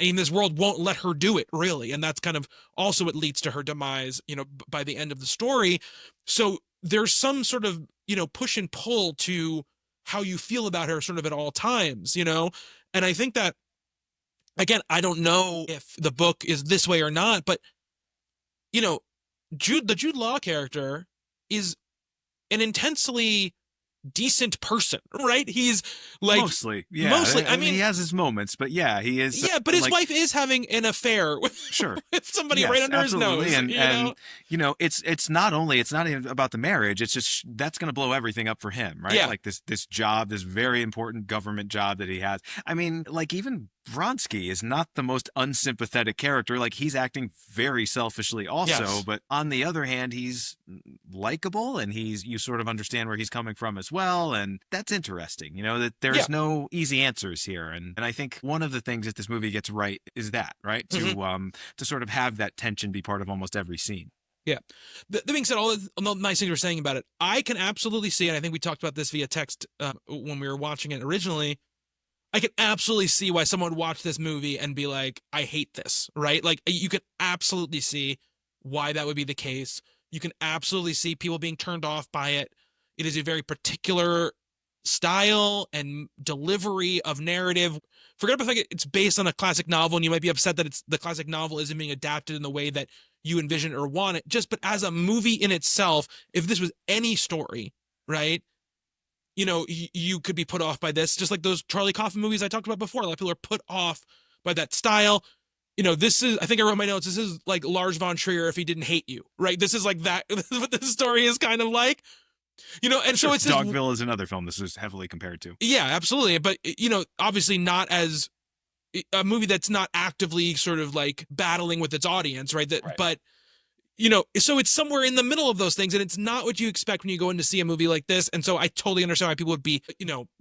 in this world won't let her do it, really. And that's kind of also what leads to her demise, by the end of the story. So there's some sort of, push and pull to how you feel about her sort of at all times, and I think that, again, I don't know if the book is this way or not, but, the Jude Law character is an intensely decent person, right? He's like mostly. I mean, he has his moments, but yeah, he is. Yeah, but his wife is having an affair with, sure, with somebody right under absolutely. his nose. And it's not even about the marriage. It's just that's going to blow everything up for him, right? Yeah. Like this job, this very important government job that he has. I mean, like even Vronsky is not the most unsympathetic character. Like he's acting very selfishly also, Yes. but on the other hand, he's likable and you sort of understand where he's coming from as well. And that's interesting, that there's no easy answers here. And I think one of the things that this movie gets right is that, right? Mm-hmm. To sort of have that tension be part of almost every scene. Yeah. That being said, all the nice things we're saying about it, I can absolutely see, and I think we talked about this via text when we were watching it originally, I can absolutely see why someone would watch this movie and be like, I hate this, right? Like, you can absolutely see why that would be the case. You can absolutely see people being turned off by it. It is a very particular style and delivery of narrative. Forget about the fact it's based on a classic novel, and you might be upset that the classic novel isn't being adapted in the way that you envision or want it. But as a movie in itself, if this was any story, right? You could be put off by this, just like those Charlie Kaufman movies I talked about before. A lot of people are put off by that style. This is, I think I wrote in my notes, this is like Lars von Trier if he didn't hate you, right? This is like that. This is what this story is kind of like, and so it's Dogville is another film this is heavily compared to. Yeah, absolutely. But, obviously not as a movie that's not actively sort of like battling with its audience, right? But, so it's somewhere in the middle of those things, and it's not what you expect when you go in to see a movie like this. And so I totally understand why people would be,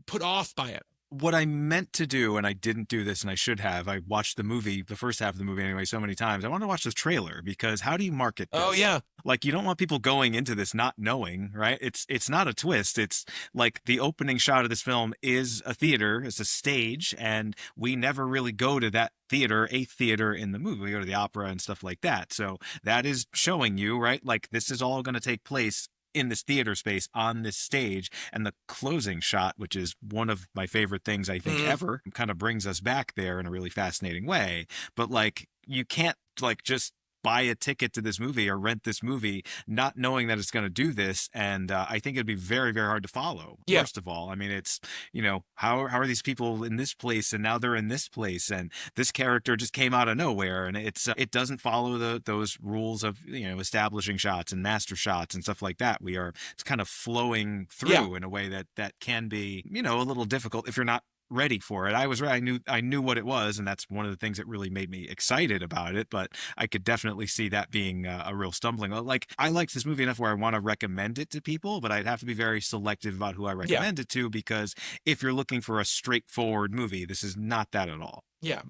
put off by it. what I meant to do, and I didn't do this, and I should have. I watched the movie, the first half of the movie anyway, so many times. I want to watch the trailer because how do you market Oh this? yeah. Like, you don't want people going into this not knowing, right? It's not a twist. It's like the opening shot of this film is a theater, it's a stage, and we never really go to that theater, a theater in the movie. We go to the opera and stuff like that. So that is showing you, right? Like, this is all going to take place in this theater space on this stage. And the closing shot, which is one of my favorite things I think ever, kind of brings us back there in a really fascinating way. But like, you can't like just buy a ticket to this movie or rent this movie not knowing that it's going to do this. And I think it'd be very, very hard to follow. Yeah. First of all, I mean, it's, you know, how are these people in this place and now they're in this place, and this character just came out of nowhere, and it doesn't follow those rules of, you know, establishing shots and master shots and stuff like that. It's kind of flowing through in a way that can be, you know, a little difficult if you're not ready for it. I knew what it was, and that's one of the things that really made me excited about it. But I could definitely see that being a real stumbling. Like, I liked this movie enough where I want to recommend it to people, but I'd have to be very selective about who I recommend it to, because if you're looking for a straightforward movie, this is not that at all. Yeah.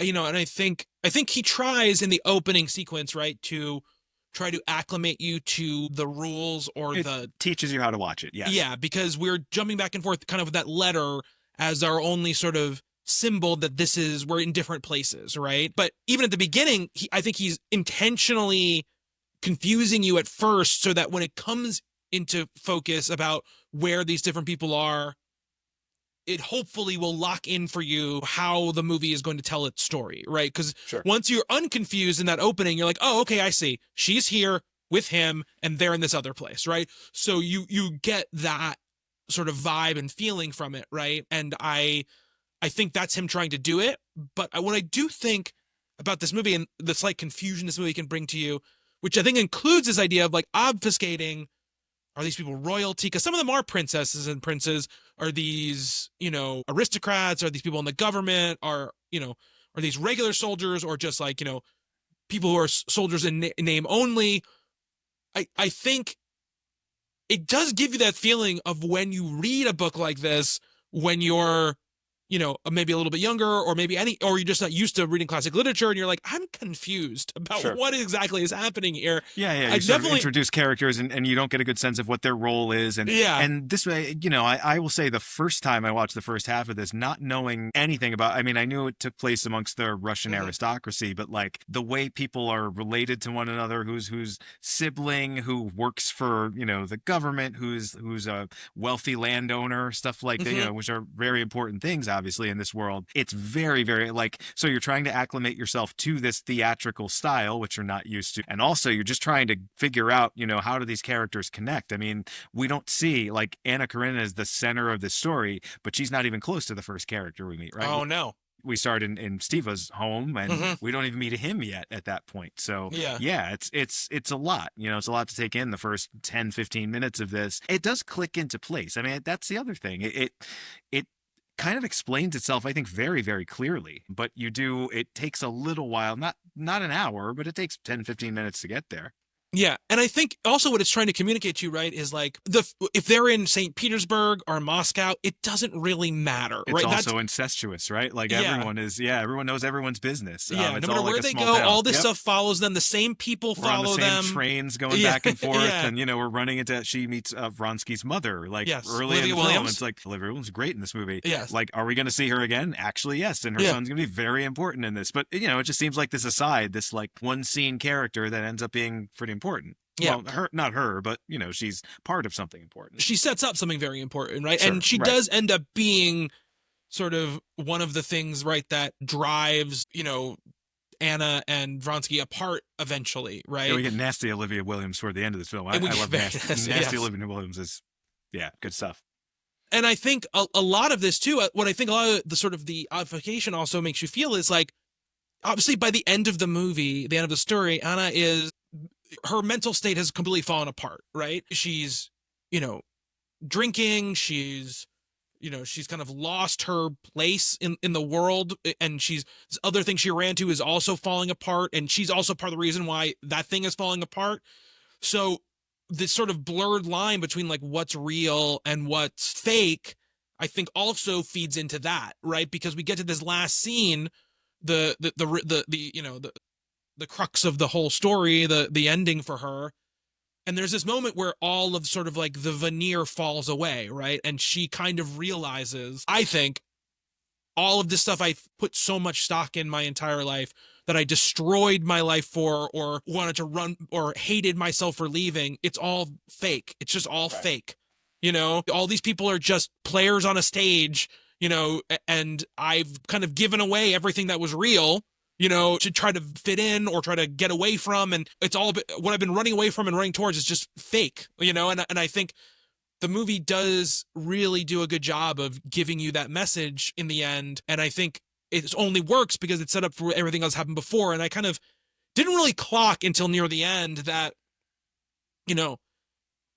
You know, and I think he tries in the opening sequence, right, to try to acclimate you to the rules, or It teaches you how to watch it. Yes. Yeah, because we're jumping back and forth kind of with that letter as our only sort of symbol that we're in different places, right? But even at the beginning, I think he's intentionally confusing you at first so that when it comes into focus about where these different people are, it hopefully will lock in for you how the movie is going to tell its story, right? Because once you're unconfused in that opening, you're like, oh, okay, I see. She's here with him and they're in this other place, right? So you get that sort of vibe and feeling from it, right? And I think that's him trying to do it. But what I do think about this movie and the slight confusion this movie can bring to you, which I think includes this idea of like obfuscating, are these people royalty? Because some of them are princesses and princes. Are these, you know, aristocrats? Are these people in the government? Are these regular soldiers, or just like, you know, people who are soldiers in name only? I think it does give you that feeling of when you read a book like this, when you're, you know, maybe a little bit younger, or maybe or you're just not used to reading classic literature, and you're like, I'm confused about what exactly is happening here. Yeah. You sort of introduce characters and you don't get a good sense of what their role is. And this way, you know, I will say the first time I watched the first half of this, not knowing anything about, I mean, I knew it took place amongst the Russian aristocracy, but like the way people are related to one another, who's sibling, who works for, you know, the government, who's a wealthy landowner, stuff like that, you know, which are very important things, obviously, in this world. It's very, very like, so you're trying to acclimate yourself to this theatrical style, which you're not used to. And also you're just trying to figure out, you know, how do these characters connect? I mean, we don't see, like, Anna Karenina is the center of the story, but she's not even close to the first character we meet, right? Oh, no. We start in Steva's home, and we don't even meet him yet at that point. So yeah, it's a lot, you know, it's a lot to take in the first 10, 15 minutes of this. It does click into place. I mean, that's the other thing. It kind of explains itself, I think, very, very clearly, but it takes a little while, not an hour, but it takes 10, 15 minutes to get there. Yeah. And I think also what it's trying to communicate to you, right, is like if they're in St. Petersburg or Moscow, it doesn't really matter. It's right? also incestuous, right? Like everyone knows everyone's business. Yeah, no matter where they go, all this stuff follows them. The same people follow them. We're on the same trains going back and forth. And, you know, we're running into, she meets Vronsky's mother, like early in the film. It's like, Olivia Williams is great in this movie. Yes. Like, are we going to see her again? Actually, yes. And her son's going to be very important in this. But, you know, it just seems like this aside, this like one scene character that ends up being pretty important. Yeah. Well, not her, but, you know, she's part of something important. She sets up something very important, right? Sure, and she does end up being sort of one of the things, right, that drives, you know, Anna and Vronsky apart eventually, right? Yeah, we get nasty Olivia Williams toward the end of this film. I love nasty Olivia Williams is, good stuff. And I think a lot of this too, what I think a lot of the sort of the obfuscation also makes you feel is like, obviously by the end of the movie, the end of the story, Anna her mental state has completely fallen apart, right? She's, you know, drinking, she's kind of lost her place in the world, and this other thing she ran to is also falling apart, and she's also part of the reason why that thing is falling apart. So this sort of blurred line between like what's real and what's fake, I think also feeds into that, right? Because we get to this last scene, the crux of the whole story, the ending for her. And there's this moment where all of sort of like the veneer falls away, right? And she kind of realizes, I think, all of this stuff I put so much stock in my entire life, that I destroyed my life for, or wanted to run, or hated myself for leaving, it's all fake. It's just all fake. All these people are just players on a stage, and I've kind of given away everything that was real, to try to fit in or try to get away from. And it's all what I've been running away from and running towards is just fake, and I think the movie does really do a good job of giving you that message in the end. And I think it only works because it's set up for everything else happened before. And I kind of didn't really clock until near the end that,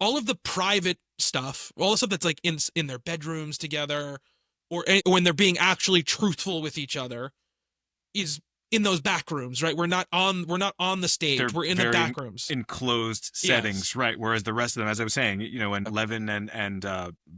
all of the private stuff, all the stuff that's like in their bedrooms together, or when they're being actually truthful with each other, is in those back rooms, right? We're not on the stage. We're in the back rooms, enclosed settings, yes. Right? Whereas the rest of them, as I was saying, when Levin and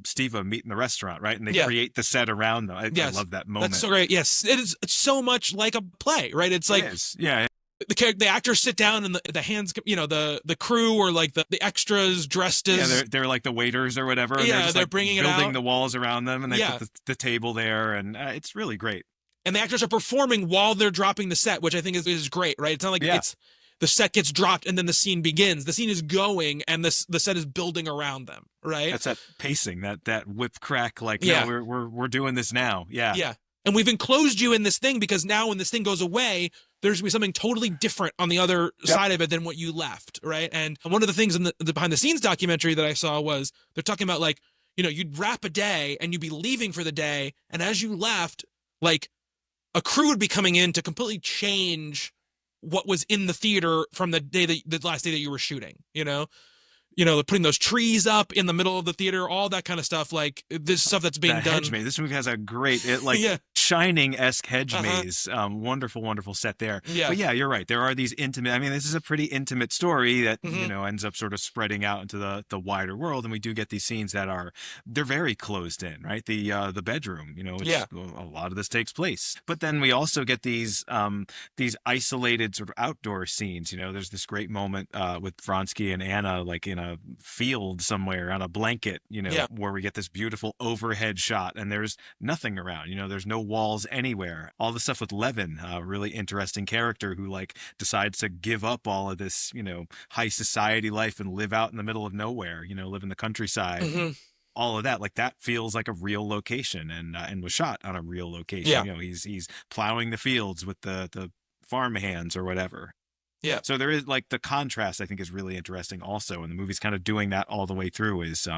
Steva meet in the restaurant, right, and they create the set around them. I love that moment. That's so great. Yes, it's so much like a play, right? It's like, it is. Yeah. The actors sit down and the hands, the crew, or like the extras dressed as, they're like the waiters or whatever. And they're like bringing building it out, the walls around them, and they put the table there, and it's really great. And the actors are performing while they're dropping the set, which I think is great, right? It's not like it's the set gets dropped and then the scene begins. The scene is going and the set is building around them, right? That's that pacing, that whip crack, like, no, we're doing this now. Yeah. And we've enclosed you in this thing because now when this thing goes away, there's gonna be something totally different on the other side of it than what you left, right? And one of the things in the behind the scenes documentary that I saw was they're talking about, like, you'd wrap a day and you'd be leaving for the day, and as you left, like, a crew would be coming in to completely change what was in the theater from the last day that you were shooting, putting those trees up in the middle of the theater, all that kind of stuff. Like, this stuff that's being done. Hedge maze. This movie has a great, Shining-esque hedge maze. Wonderful, wonderful set there. Yeah. But yeah, you're right. There are these intimate, I mean, this is a pretty intimate story that, ends up sort of spreading out into the wider world. And we do get these scenes that they're very closed in, right? The bedroom, a lot of this takes place. But then we also get these isolated sort of outdoor scenes. There's this great moment with Vronsky and Anna, like in a field somewhere on a blanket, where we get this beautiful overhead shot, and there's nothing around, there's no walls anywhere. All the stuff with Levin, a really interesting character who like decides to give up all of this, high society life and live out in the middle of nowhere, live in the countryside. All of that, like, that feels like a real location, and was shot on a real location. He's plowing the fields with the farm hands or whatever. Yeah. So there is, like, the contrast, I think, is really interesting also, and the movie's kind of doing that all the way through, is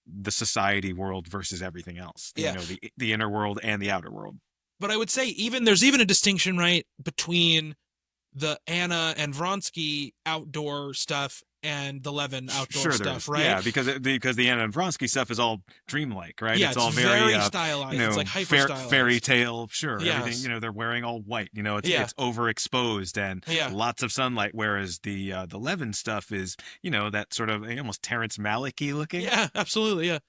the society world versus everything else. The inner world and the outer world. But I would say there's even a distinction, right, between the Anna and Vronsky outdoor stuff and the Levin outdoor stuff, right? Yeah, because the Anna and Vronsky stuff is all dreamlike, right? Yeah, it's all very stylized. It's like hyper stylized. Fairy tale, sure. Yes. Everything, they're wearing all white. It's overexposed and lots of sunlight. Whereas the Levin stuff is, that sort of almost Terrence Malick-y looking. Yeah, absolutely. Yeah.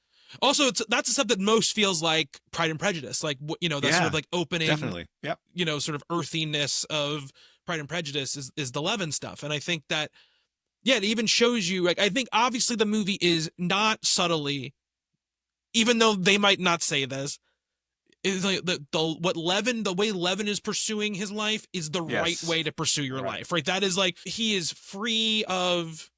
Also, that's the stuff that most feels like Pride and Prejudice, like that sort of like opening, definitely. Yep. Sort of earthiness of Pride and Prejudice is the Levin stuff, and I think that. Yeah, it even shows you, like, I think obviously the movie is not subtly, even though they might not say this, is like the way Levin is pursuing his life is the right way to pursue your life, right? That is like, he is free of,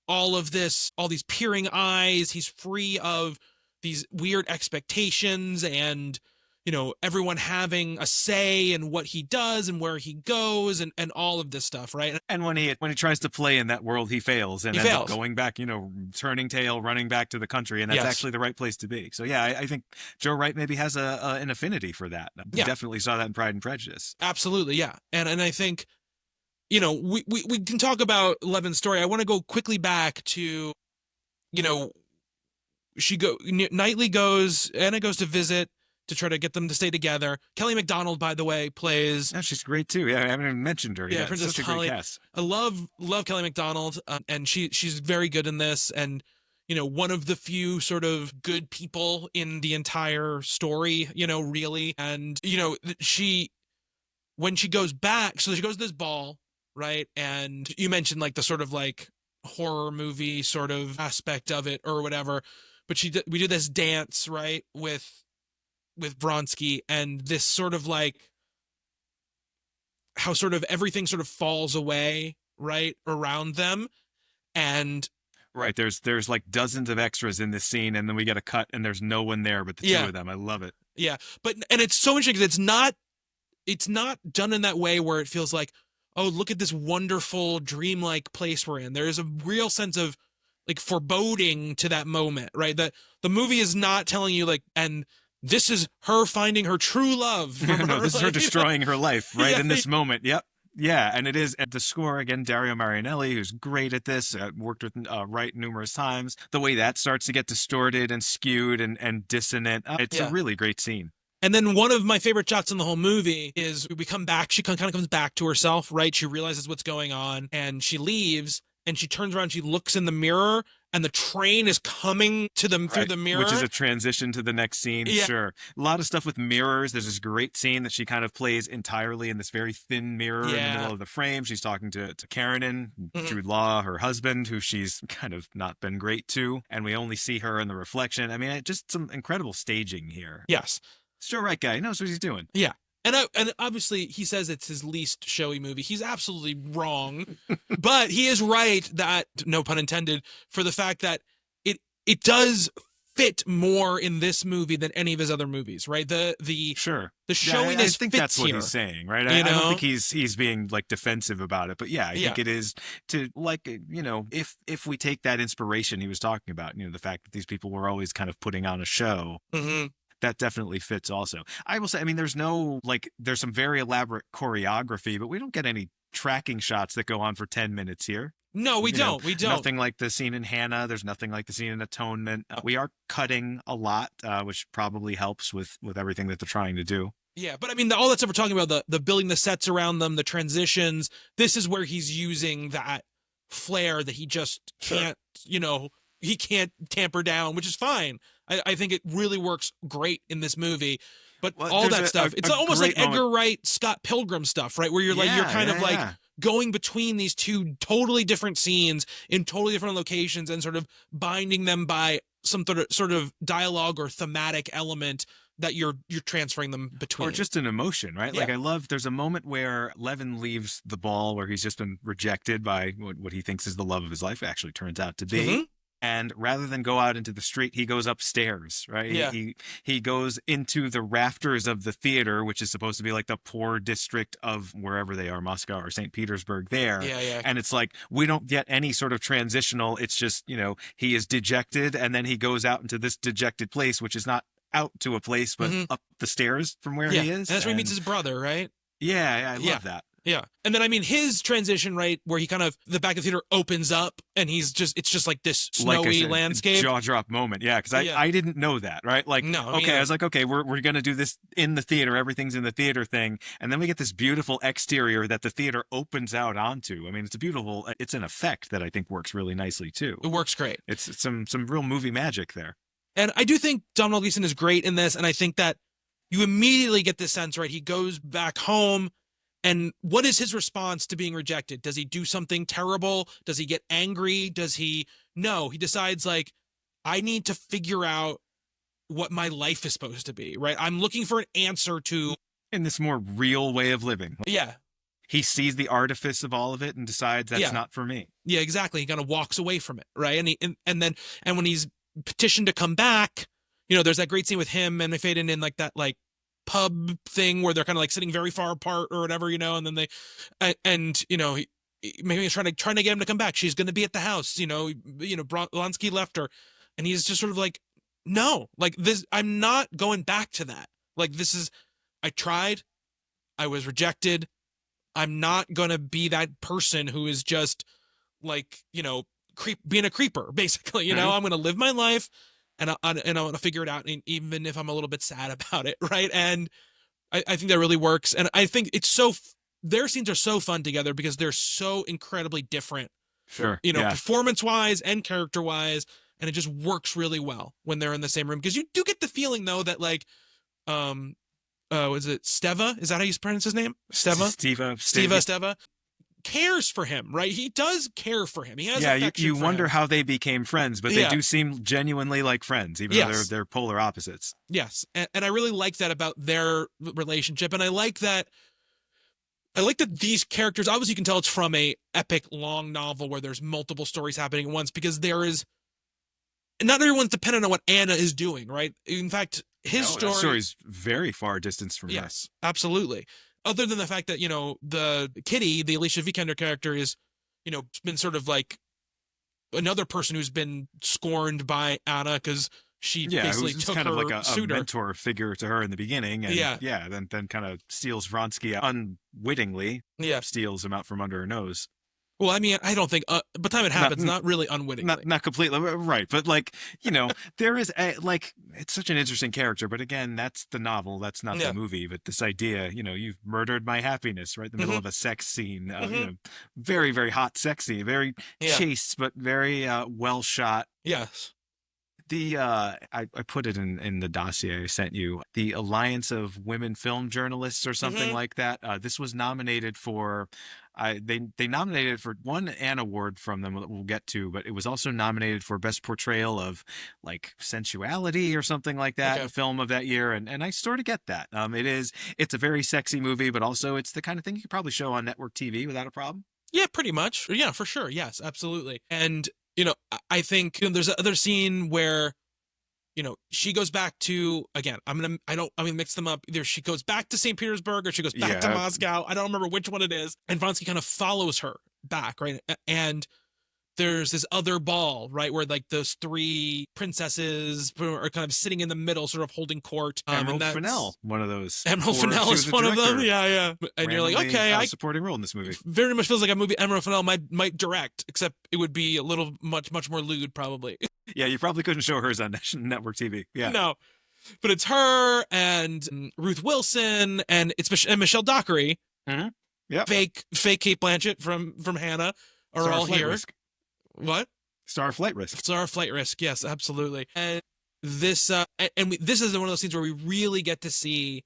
all of this, all these peering eyes. He's free of these weird expectations and, everyone having a say in what he does and where he goes and all of this stuff, right? And when he tries to play in that world, he fails and ends up going back, turning tail, running back to the country, and that's actually the right place to be. So yeah, I think Joe Wright maybe has an affinity for that. Definitely saw that in Pride and Prejudice. Absolutely, yeah. And I think, we can talk about Levin's story. I want to go quickly back to, Anna goes to visit to try to get them to stay together. Kelly MacDonald, by the way, plays. Oh, she's great too. Yeah, I haven't even mentioned her. Yeah, Princess such Holly. A great cast. I love Kelly MacDonald, and she's very good in this. And one of the few sort of good people in the entire story, really. And, when she goes back, so she goes to this ball, right? And you mentioned like the sort of like horror movie sort of aspect of it or whatever. But we do this dance, right? With Vronsky, and this sort of like how sort of everything sort of falls away, right, around them. And Right. There's like dozens of extras in this scene, and then we get a cut, and there's no one there but the two of them. I love it. Yeah, and it's so interesting because it's not done in that way where it feels like, oh, look at this wonderful dreamlike place we're in. There is a real sense of like foreboding to that moment, right? That the movie is not telling you like, and this is her finding her true love. No, this is her destroying her life right in this moment. Yep. Yeah, and it is at the score again. Dario Marianelli, who's great at this, worked with Wright numerous times. The way that starts to get distorted and skewed and dissonant, it's a really great scene. And then one of my favorite shots in the whole movie is we come back. She kind of comes back to herself, right? She realizes what's going on, and she leaves. And she turns around. She looks in the mirror, and the train is coming to them through the mirror, which is a transition to the next scene. Yeah. Sure, a lot of stuff with mirrors. There's this great scene that she kind of plays entirely in this very thin mirror in the middle of the frame. She's talking to Karenin, Jude Law, her husband, who she's kind of not been great to, and we only see her in the reflection. I mean, just some incredible staging here. Yes. Joe Wright guy, he knows what he's doing. Yeah. And obviously he says it's his least showy movie. He's absolutely wrong, but he is right that, no pun intended, for the fact that it does fit more in this movie than any of his other movies, right? The showiness. I think that's what he's saying, right? I don't think he's being like defensive about it, but I think it is to like if we take that inspiration he was talking about, the fact that these people were always kind of putting on a show. Mm-hmm. That definitely fits also. I will say, I mean, there's some very elaborate choreography, but we don't get any tracking shots that go on for 10 minutes here. No, we don't. We don't. Nothing like the scene in Hannah. There's nothing like the scene in Atonement. We are cutting a lot, which probably helps with everything that they're trying to do. Yeah, but I mean, all that stuff we're talking about, the building the sets around them, the transitions, this is where he's using that flair that he just can't, he can't tamper down, which is fine. I think it really works great in this movie, but all that stuff, it's almost like Edgar Wright, Scott Pilgrim stuff, right? Where you're you're kind of like going between these two totally different scenes in totally different locations and sort of binding them by some sort of dialogue or thematic element that you're transferring them between. Or just an emotion, right? Yeah. Like there's a moment where Levin leaves the ball where he's just been rejected by what he thinks is the love of his life, actually turns out to be. Mm-hmm. And rather than go out into the street, he goes upstairs, right? Yeah. He goes into the rafters of the theater, which is supposed to be like the poor district of wherever they are, Moscow or St. Petersburg there. Yeah. And it's like, we don't get any sort of transitional. It's just, he is dejected, and then he goes out into this dejected place, which is not out to a place, but up the stairs from where he is. And that's where he meets his brother, right? Yeah, I love that. Yeah. And then, I mean, his transition, right, where he kind of, the back of the theater opens up and it's just like this snowy landscape. Jaw drop moment. Yeah. Cause I didn't know that, right? Like, no, okay. I was like, okay, we're going to do this in the theater. Everything's in the theater thing. And then we get this beautiful exterior that the theater opens out onto. I mean, it's an effect that I think works really nicely too. It works great. It's some real movie magic there. And I do think Domhnall Gleeson is great in this. And I think that you immediately get this sense, right? He goes back home. And what is his response to being rejected? Does he do something terrible? Does he get angry? No, he decides like, I need to figure out what my life is supposed to be, right? I'm looking for an answer to. In this more real way of living. Yeah. He sees the artifice of all of it and decides that's not for me. Yeah, exactly. He kind of walks away from it, right? And when he's petitioned to come back, there's that great scene with him and Faden in like that, like, pub thing where they're kind of like sitting very far apart or whatever, and then maybe he's trying to get him to come back. She's going to be at the house, Blonsky left her, and he's just sort of like, no, like this, I'm not going back to that. Like, I tried, I was rejected. I'm not going to be that person who is just like, being a creeper, basically, I'm going to live my life. And I want to figure it out, even if I'm a little bit sad about it, right? And I think that really works. And I think their scenes are so fun together because they're so incredibly different. Sure. Performance-wise and character-wise. and it just works really well when they're in the same room, because you do get the feeling though that like was it Steva? Is that how you pronounce his name? Steva cares for him, right? He does care for him. He has affection you for wonder him. how they became friends, but they do seem genuinely like friends, even though they're polar opposites. Yes, and I really like that about their relationship, and I like that these characters, obviously you can tell it's from a epic long novel where there's multiple stories happening at once, because there is, not everyone's dependent on what Anna is doing, right? In fact, his story is very far distance from yes, absolutely. Other than the fact that, the Kitty, the Alicia Vikander character, is, been sort of like another person who's been scorned by Anna because she basically took kind her of like a suitor. mentor figure to her in the beginning, and then kind of steals Vronsky unwittingly. Steals him out from under her nose. Well, I mean, I don't think, by the time it happens, not really unwittingly. Not completely, right. But, like, there is, it's such an interesting character. But again, that's the novel. That's not the movie. But this idea, you've murdered my happiness right in the middle of a sex scene. Very, very hot sex scene. Very chaste, but very well shot. Yes. I put it in the dossier I sent you, the Alliance of Women Film Journalists or something like that. This was nominated for, they nominated for one Ann Award from them that we'll get to, but it was also nominated for Best Portrayal of like sensuality or something like that in film of that year. And I sort of get that. It's a very sexy movie, but also it's the kind of thing you could probably show on network TV without a problem. Yeah, pretty much. Yeah, for sure. Yes, absolutely. And I think there's another scene where, she goes back to, again, I'm gonna mix them up. Either she goes back to St. Petersburg or she goes back to Moscow. I don't remember which one it is. And Vronsky kind of follows her back, right? And there's this other ball, right, where like those three princesses are kind of sitting in the middle, sort of holding court. Emerald Fennell, one of those. Emerald Fennell is one of them. Yeah. And you're like, okay, a supporting role in this movie. Very much feels like a movie Emerald Fennell might direct, except it would be a little much more lewd, probably. Yeah, you probably couldn't show hers on network TV. Yeah. No. But it's her and Ruth Wilson and Michelle Dockery. Mm-hmm. Yeah. Fake Kate Blanchett from Hannah are all here. Risk. What? Star Flight Risk. Star Flight Risk. Yes, absolutely. And this this is one of those scenes where we really get to see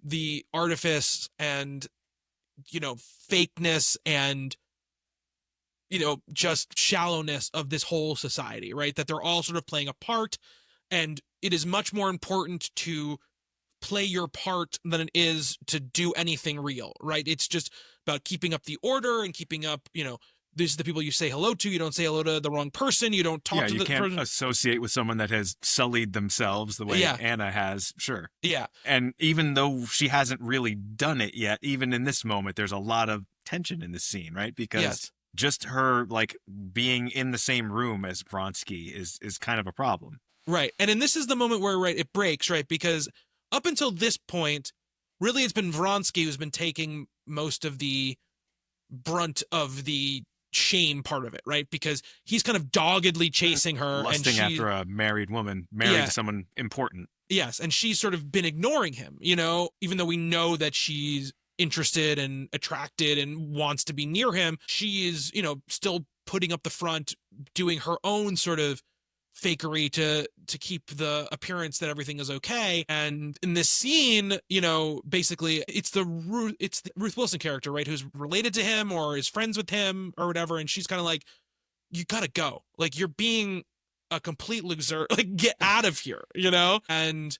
the artifice and fakeness and just shallowness of this whole society, right? That they're all sort of playing a part, and it is much more important to play your part than it is to do anything real, right? It's just about keeping up the order and keeping up, these are the people you say hello to. You don't say hello to the wrong person. You don't talk to the person. You can't associate with someone that has sullied themselves the way Anna has. Sure. Yeah. And even though she hasn't really done it yet, even in this moment, there's a lot of tension in this scene, right? Because just her like being in the same room as Vronsky is kind of a problem. Right. And this is the moment where, it breaks, right? Because up until this point, really it's been Vronsky who's been taking most of the brunt of the shame part of it, right? Because he's kind of doggedly chasing her, lusting after a married woman, married to someone important. Yes, and she's sort of been ignoring him, even though we know that she's interested and attracted and wants to be near him. She is, still putting up the front, doing her own sort of fakery to keep the appearance that everything is okay. And in this scene, basically it's the Ruth Wilson character, right, who's related to him or is friends with him or whatever, and she's kind of like, you gotta go, like, you're being a complete loser, like, get out of here, and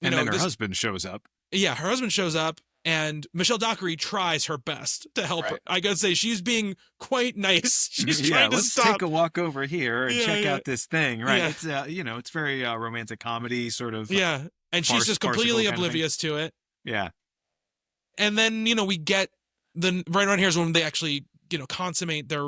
then her husband shows up. Yeah, her husband shows up. And Michelle Dockery tries her best to help her. I gotta say, she's being quite nice. She's trying to stop. Let's take a walk over here and check out this thing. Right. Yeah. It's, it's very romantic comedy sort of. Yeah. And she's just completely oblivious to it. Yeah. And then, we get right around here is when they actually, consummate their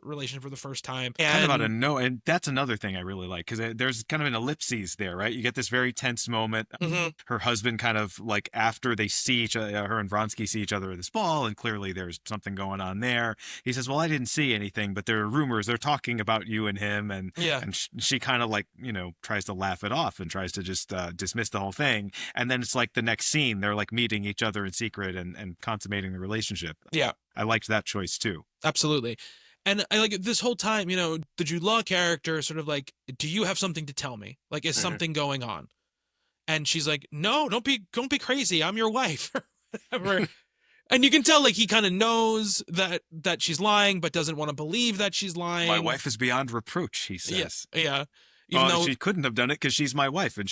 relationship for the first time. And kind of out of and that's another thing I really like, because there's kind of an ellipses there, right? You get this very tense moment. Mm-hmm. Her husband kind of like, after they see each other, her and Vronsky see each other at this ball, and clearly there's something going on there. He says, well, I didn't see anything, but there are rumors. They're talking about you and him. And she kind of like, tries to laugh it off and tries to just dismiss the whole thing. And then it's like the next scene, they're like meeting each other in secret and consummating the relationship. Yeah. I liked that choice too. Absolutely. And I like this whole time, you know, the Jude Law character is sort of like, do you have something to tell me? Like, is Mhm. something going on? And she's like, no, don't be crazy. I'm your wife. Or whatever. And you can tell like he kind of knows that she's lying, but doesn't want to believe that she's My lying. wife is beyond reproach, he Yeah. says. Yeah. Even Well, though, she couldn't have done it because she's my wife, and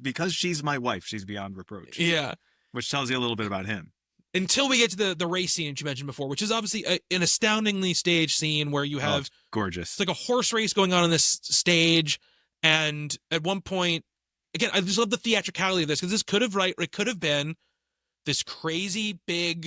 because she's my wife, she's beyond reproach, yeah. which tells you a little bit about him. Until we get to the race scene you mentioned before, which is obviously an astoundingly staged scene where you Oh, have it's gorgeous. it's like a horse race going on this stage, and at one point, again, I just love the theatricality of this because this could have it could have been this crazy big,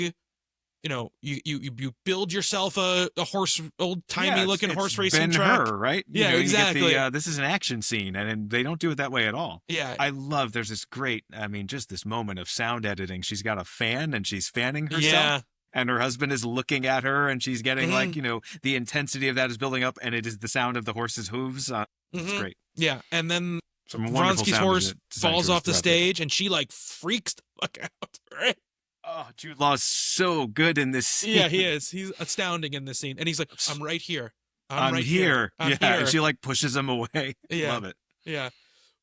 you know, you build yourself a horse, old Yeah, timey looking it's horse racing Ben track. Hur, right? Yeah, You get exactly. this is an action scene, and they don't do it that way at all. Yeah, I love, there's this great, I mean, just this moment of sound editing. She's got a fan, and she's fanning herself. yeah, And her husband is looking at her, and she's getting hmm like, the intensity of that is building up, and it is the sound of the horse's hooves. It's hmm great. yeah. And then Some wonderful Vronsky's sound horse design falls choices off the throughout this. stage, and she like freaks the fuck out. Right? Oh, Jude Law is so good in this scene. Yeah, he is. He's astounding in this scene, and he's like, "I'm right here. I'm I'm right here. I'm Yeah, here." and she like pushes him away. Yeah, Love it. yeah.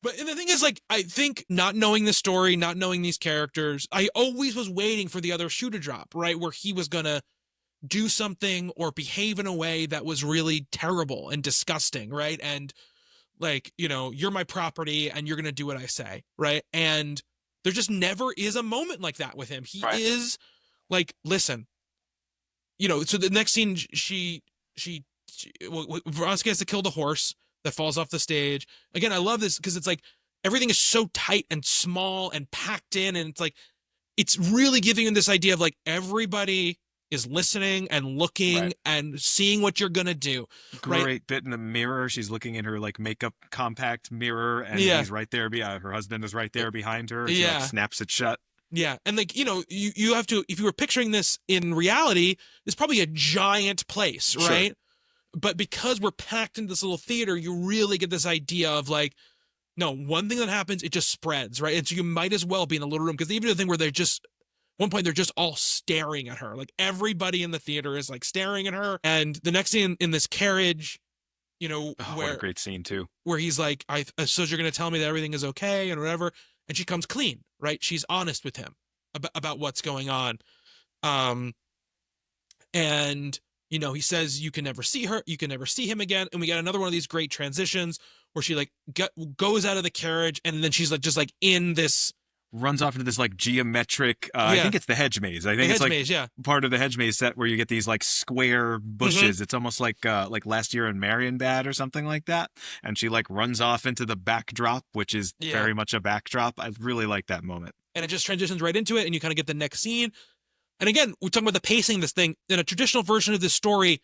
But and the thing is, like, I think not knowing the story, not knowing these characters, I always was waiting for the other shoe to drop, right, where he was gonna do something or behave in a way that was really terrible and disgusting, right, and like, you know, you're my property and you're gonna do what I say, right, and there just never is a moment like that with him. He Right. is like, listen, you know, so the next scene, Vronsky has to kill the horse that falls off the stage. Again, I love this because it's like everything is so tight and small and packed in, and it's like it's really giving you this idea of like everybody is listening and looking Right. and seeing what you're gonna do, right? Great bit in the mirror. She's looking in her like makeup compact mirror, and Yeah, he's right there. Her husband is right there behind her. And she like yeah, snaps it shut. yeah, and like, you know, you have to, if you were picturing this in reality, it's probably a giant place, Sure. right? But because we're packed into this little theater, you really get this idea of like, no, one thing that happens, it just spreads, right? And so you might as well be in a little room, because even the thing where they're just, one point they're just all staring at her, like everybody in the theater is like staring at her. And the next scene in this carriage, you know, Oh, what a great scene too. where he's like, so you're gonna tell me that everything is okay and whatever, and she comes clean, right? She's honest with him about what's going on. um and you know, he says you can never see her, you can never see him again, and we got another one of these great transitions where she like goes out of the carriage, and then she's like just like in this Runs off into this like geometric. I yeah, think it's the hedge maze. I the think it's hedge like maze, yeah. part of the hedge maze set where you get these like square bushes. It's almost like last year in Marienbad or something like that. And she like runs off into the backdrop, which is Yeah. very much a backdrop. I really like that moment. And it just transitions right into it, and you kind of get the next scene. And again, we're talking about the pacing of this thing. In a traditional version of this story,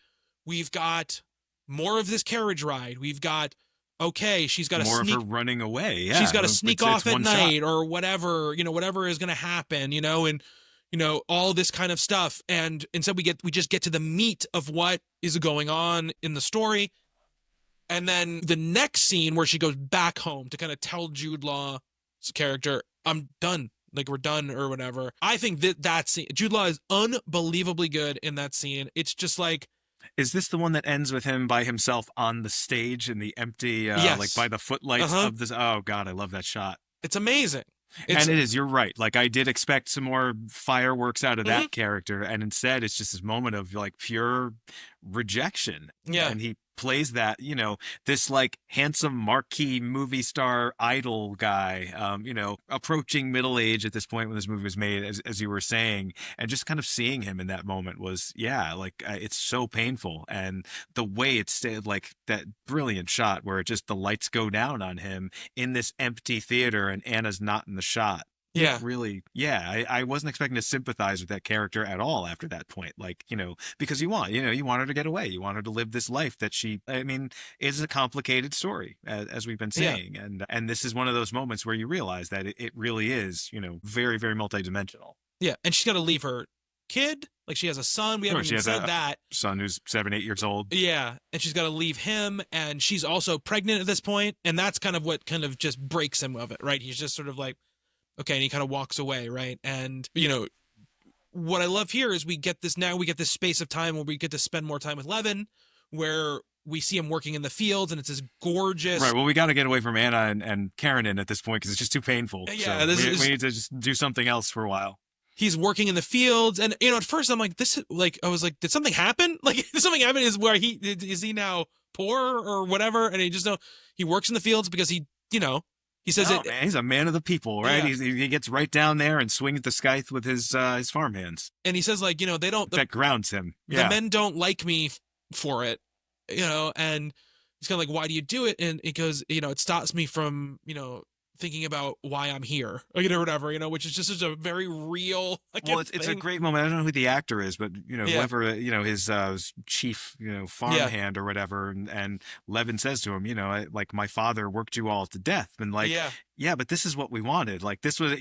we've got more of this carriage ride. We've got, okay, she's got to More sneak, of her running away. Yeah, she's got to sneak off at one night shot. or whatever, you know, whatever is going to happen, you know, and, you know, all this kind of stuff. And instead we just get to the meat of what is going on in the story. And then the next scene where she goes back home to kind of tell Jude Law's character, I'm done. Like, we're done or whatever. I think that scene, Jude Law is unbelievably good in that scene. It's just like, Is this the one that ends with him by himself on the stage in the empty, yes, like by the footlights of this? Oh God, I love that shot. It's amazing. And it is, you're right. Like I did expect some more fireworks out of that character. And instead it's just this moment of like pure rejection. Yeah. And he plays that, this like handsome marquee movie star idol guy, approaching middle age at this point when this movie was made, as you were saying, and just kind of seeing him in that moment was, it's so painful. And the way it stayed, like that brilliant shot where it just, the lights go down on him in this empty theater and Anna's not in the shot. Yeah. Really, I wasn't expecting to sympathize with that character at all after that point. Like, because you want her to get away. You want her to live this life that is a complicated story, as we've been saying. Yeah. And this is one of those moments where you realize that it really is, very, very multidimensional. Yeah. And she's got to leave her kid. Like, she has a son. We haven't even said that. Son who's 7, 8 years old. Yeah. And she's got to leave him. And she's also pregnant at this point. And that's kind of what kind of just breaks him of it, right? He's just sort of like, okay, and he kind of walks away, right? And, what I love here is we get this space of time where we get to spend more time with Levin, where we see him working in the fields, and it's this gorgeous. Right. Well, we got to get away from Anna and Karenina at this point because it's just too painful. Yeah, so this we is. need to just do something else for a while. He's working in the fields, and at first I'm like, this, like, I was like, did something happen? Like, did something happen? Is he now poor or whatever? And he just he works in the fields because he says Man, he's a man of the people, right? Yeah. He gets right down there and swings the scythe with his farm hands. And he says, like, they don't. That grounds him. The men don't like me for it, and he's kind of like, why do you do it? And it goes, it stops me from, thinking about why I'm here, or whatever, which is just such a very real. It's a great moment. I don't know who the actor is, but whoever his chief farmhand or whatever, and Levin says to him, like, my father worked you all to death, and like, yeah, but this is what we wanted. Like, this was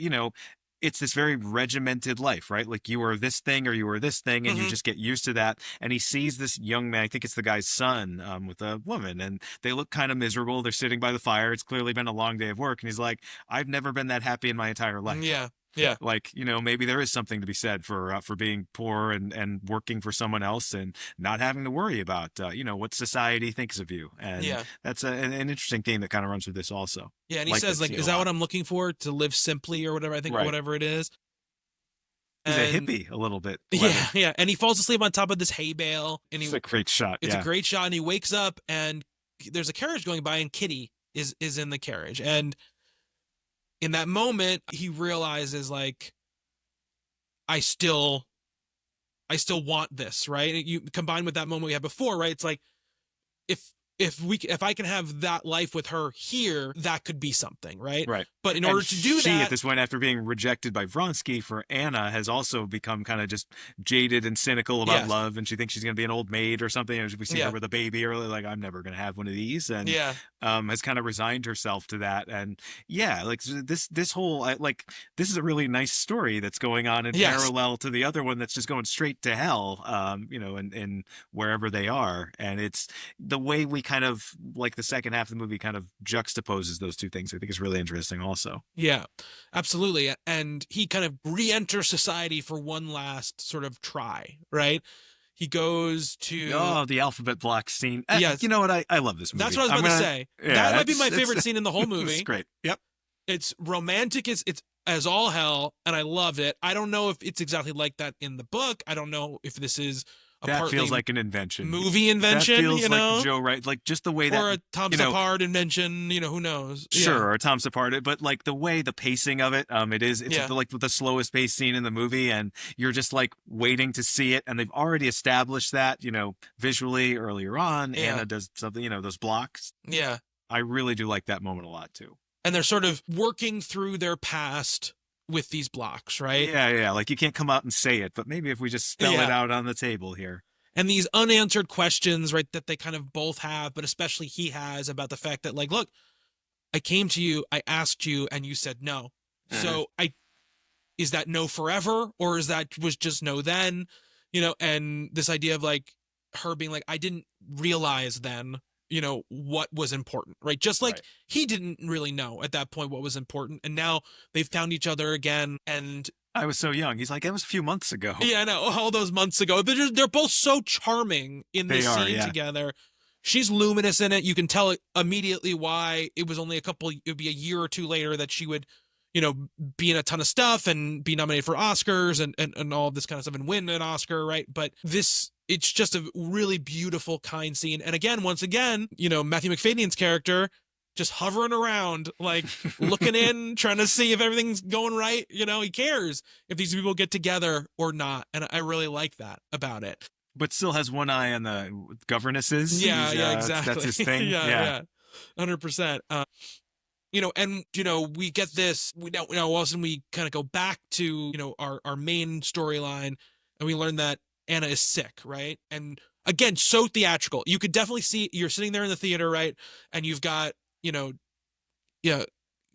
it's this very regimented life, right? Like, you were this thing or you were this thing, and you just get used to that. And he sees this young man, I think it's the guy's son, with a woman, and they look kind of miserable. They're sitting by the fire. It's clearly been a long day of work. And he's like, I've never been that happy in my entire life. Yeah. Like, maybe there is something to be said for being poor and working for someone else and not having to worry about, what society thinks of you. And that's an interesting theme that kind of runs through this also. Yeah. And he says, like, is that what I'm looking for? To live simply or whatever, I think, whatever it is. He's a hippie a little bit. Yeah. And he falls asleep on top of this hay bale. And it's a great shot. It's a great shot. And he wakes up and there's a carriage going by and Kitty is in the carriage. And in that moment, he realizes, like, I still want this, right? And you combine with that moment we had before, right? It's like, if I can have that life with her here, that could be something, right? Right. But in order to do she, that, at this point, after being rejected by Vronsky for Anna, has also become kind of just jaded and cynical about love, and she thinks she's going to be an old maid or something. And we see her with a baby early, like, I'm never going to have one of these, and has kind of resigned herself to that. And like this whole this is a really nice story that's going on in parallel to the other one that's just going straight to hell, in wherever they are. And it's the way we kind of, like, the second half of the movie kind of juxtaposes those two things. I think is really interesting also. Yeah, absolutely. And he kind of re-enters society for one last sort of try, right? He goes to the alphabet block scene. Yes. You know what? I love this movie. That's what I was about to say. That might be my favorite scene in the whole movie. It's great. Yep. It's romantic it's as all hell, and I loved it. I don't know if it's exactly like that in the book. I don't know if this is that feels like an invention. Movie invention, that feels like Joe Wright, like just the way that, or a Tom Stoppard invention, who knows? Sure, or a Tom Stoppard, but like the way the pacing of it, it's like the slowest paced scene in the movie, and you're just like waiting to see it, and they've already established that, visually earlier on. Anna does something, those blocks. Yeah, I really do like that moment a lot too. And they're sort of working through their past with these blocks, right? Yeah. Like, you can't come out and say it, but maybe if we just spell it out on the table here. And these unanswered questions, right, that they kind of both have, but especially he has, about the fact that, like, look, I came to you, I asked you, and you said no. So is that no forever, or is that was just no then? And this idea of, like, her being like, I didn't realize then, what was important, right? Just like he didn't really know at that point what was important. And now they've found each other again. And I was so young. He's like, it was a few months ago. Yeah, I know, all those months ago. They're both so charming in this scene together. She's luminous in it. You can tell immediately why it was only it would be a year or two later that she would, be in a ton of stuff and be nominated for Oscars and all of this kind of stuff and win an Oscar, right? But it's just a really beautiful, kind scene. And again, once again, Matthew Macfadyen's character just hovering around, like, looking in, trying to see if everything's going right. He cares if these people get together or not. And I really like that about it. But still has one eye on the governesses. Yeah, exactly. That's his thing. Yeah. 100%. And, we get this, all of a sudden we kind of go back to, our main storyline, and we learn that Anna is sick, right? And again, so theatrical. You could definitely see, you're sitting there in the theater, right? And you've got,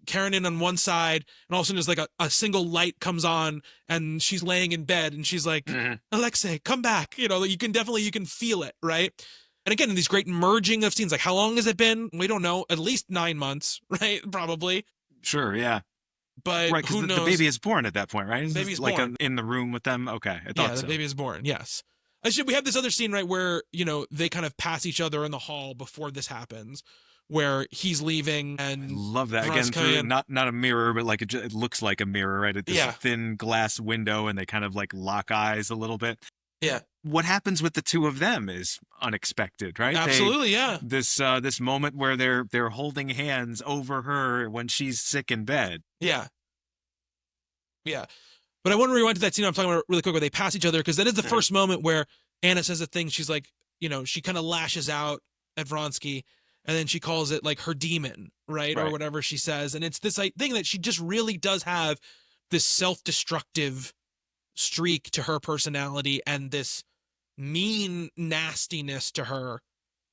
Karenina on one side, and all of a sudden there's like a single light comes on, and she's laying in bed, and she's like, Alexei, come back. You can feel it, right? And again, in these great merging of scenes, like, how long has it been? We don't know. At least 9 months, right? Probably. Sure, yeah. But who knows? The baby is born at that point, right? The baby's like born. in the room with them. Okay, I thought so. The baby is born. Yes. We have this other scene, right, where, you know, they kind of pass each other in the hall before this happens, where he's leaving I and love that. Ron's Again, coming through in. not a mirror, but like it looks like a mirror, right? At this Yeah. thin glass window, and they kind of like lock eyes a little bit. Yeah. What happens with the two of them is unexpected, right? Absolutely. Yeah. This moment where they're holding hands over her when she's sick in bed. Yeah. Yeah. But I want to rewind to that scene I'm talking about really quick, where they pass each other, because that is the first moment where Anna says a thing. She's like, you know, she kind of lashes out at Vronsky, and then she calls it like her demon, right? Or whatever she says. And it's this thing that she just really does have this self-destructive streak to her personality, and this mean nastiness to her,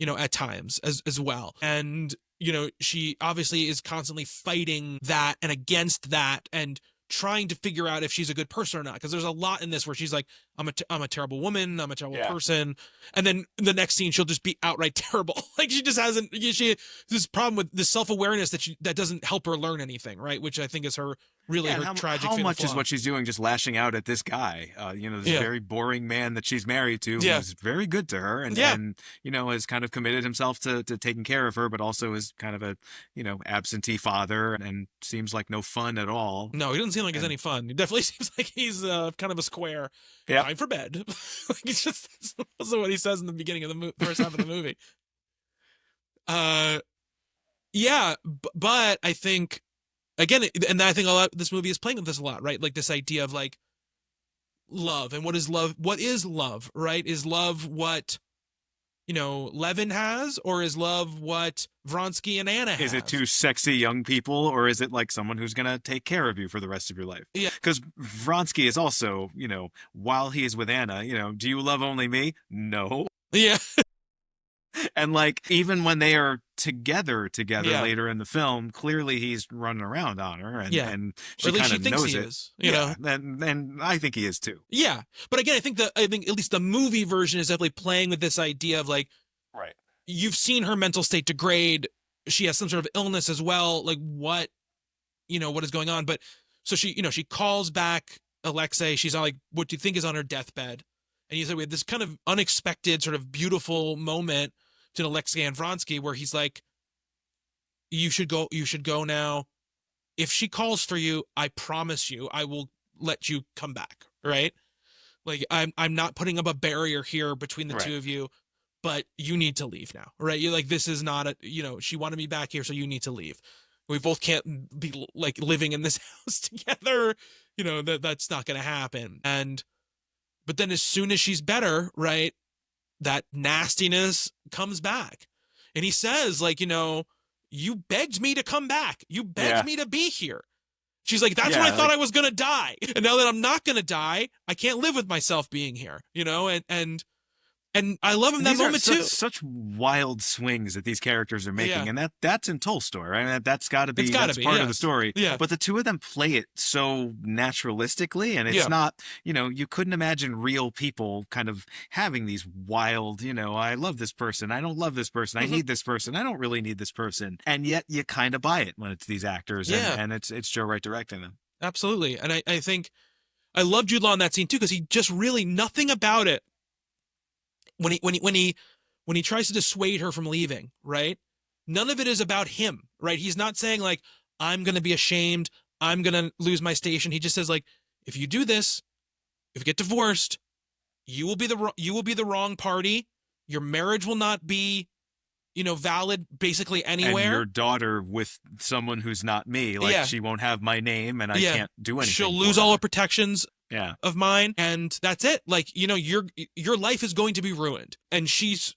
you know, at times as well. And, you know, she obviously is constantly fighting that and against that, and trying to figure out if she's a good person or not. Because there's a lot in this where she's like, I'm a terrible woman, I'm a terrible person. And then the next scene, she'll just be outright terrible. Like she just hasn't, she this problem with this self-awareness that doesn't help her learn anything, right? Which I think is her really her tragic how fatal much flaw. is what she's doing just lashing out at this guy, you know, this very boring man that she's married to, who's very good to her, and you know, has kind of committed himself to taking care of her, but also is kind of a, you know, absentee father, and seems like no fun at all. No, he doesn't seem like he's any fun. He definitely seems like he's kind of a square. Time for bed. Like he's just, that's also what he says in the beginning of the first half of the movie. Yeah, but I think, again, and I think this movie is playing with this a lot, right? Like this idea of like love, and what is love? What is love, right? Is love what, you know, Levin has, or is love what Vronsky and Anna have? Is it two sexy young people, or is it like someone who's going to take care of you for the rest of your life? Yeah. Because Vronsky is also, you know, while he is with Anna, you know, do you love only me? No. Yeah. And like, even when they are together later in the film, clearly he's running around on her, and she kind of knows it. You know? And I think he is too. Yeah. But again, I think at least the movie version is definitely playing with this idea of like, right, you've seen her mental state degrade. She has some sort of illness as well. Like what is going on? But so she, you know, she calls back Alexei. She's all like, what do you think is on her deathbed? And you said we had this kind of unexpected, sort of beautiful moment to Alexei and Vronsky, where he's like, you should go now. If she calls for you, I promise you, I will let you come back. Right? Like I'm not putting up a barrier here between the two of you, but you need to leave now. Right? You're like, this is not she wanted me back here, so you need to leave. We both can't be like living in this house together. You know, that's not going to happen. But then as soon as she's better, right, that nastiness comes back. And he says, like, you know, you begged me to come back. You begged me to be here. She's like, that's when I thought I was going to die. And now that I'm not going to die, I can't live with myself being here, you know? And I love him that moment too. Such wild swings that these characters are making, and that's in Tolstoy, right? And that's got to be part of the story. Yeah. But the two of them play it so naturalistically, and it's not, you know, you couldn't imagine real people kind of having these wild, you know, I love this person, I don't love this person, I need this person, I don't really need this person, and yet you kind of buy it when it's these actors, and it's Joe Wright directing them. Absolutely, and I think I love Jude Law in that scene too, because he just really, nothing about it. When he tries to dissuade her from leaving, right? None of it is about him, right? He's not saying like, I'm going to be ashamed, I'm going to lose my station. He just says like, if you do this, if you get divorced, you will be the wrong party. Your marriage will not be, you know, valid basically anywhere. And your daughter with someone who's not me, like she won't have my name, and I can't do anything. She'll lose all her protections yeah. of mine, and that's it. Like, you know, your life is going to be ruined. And she's,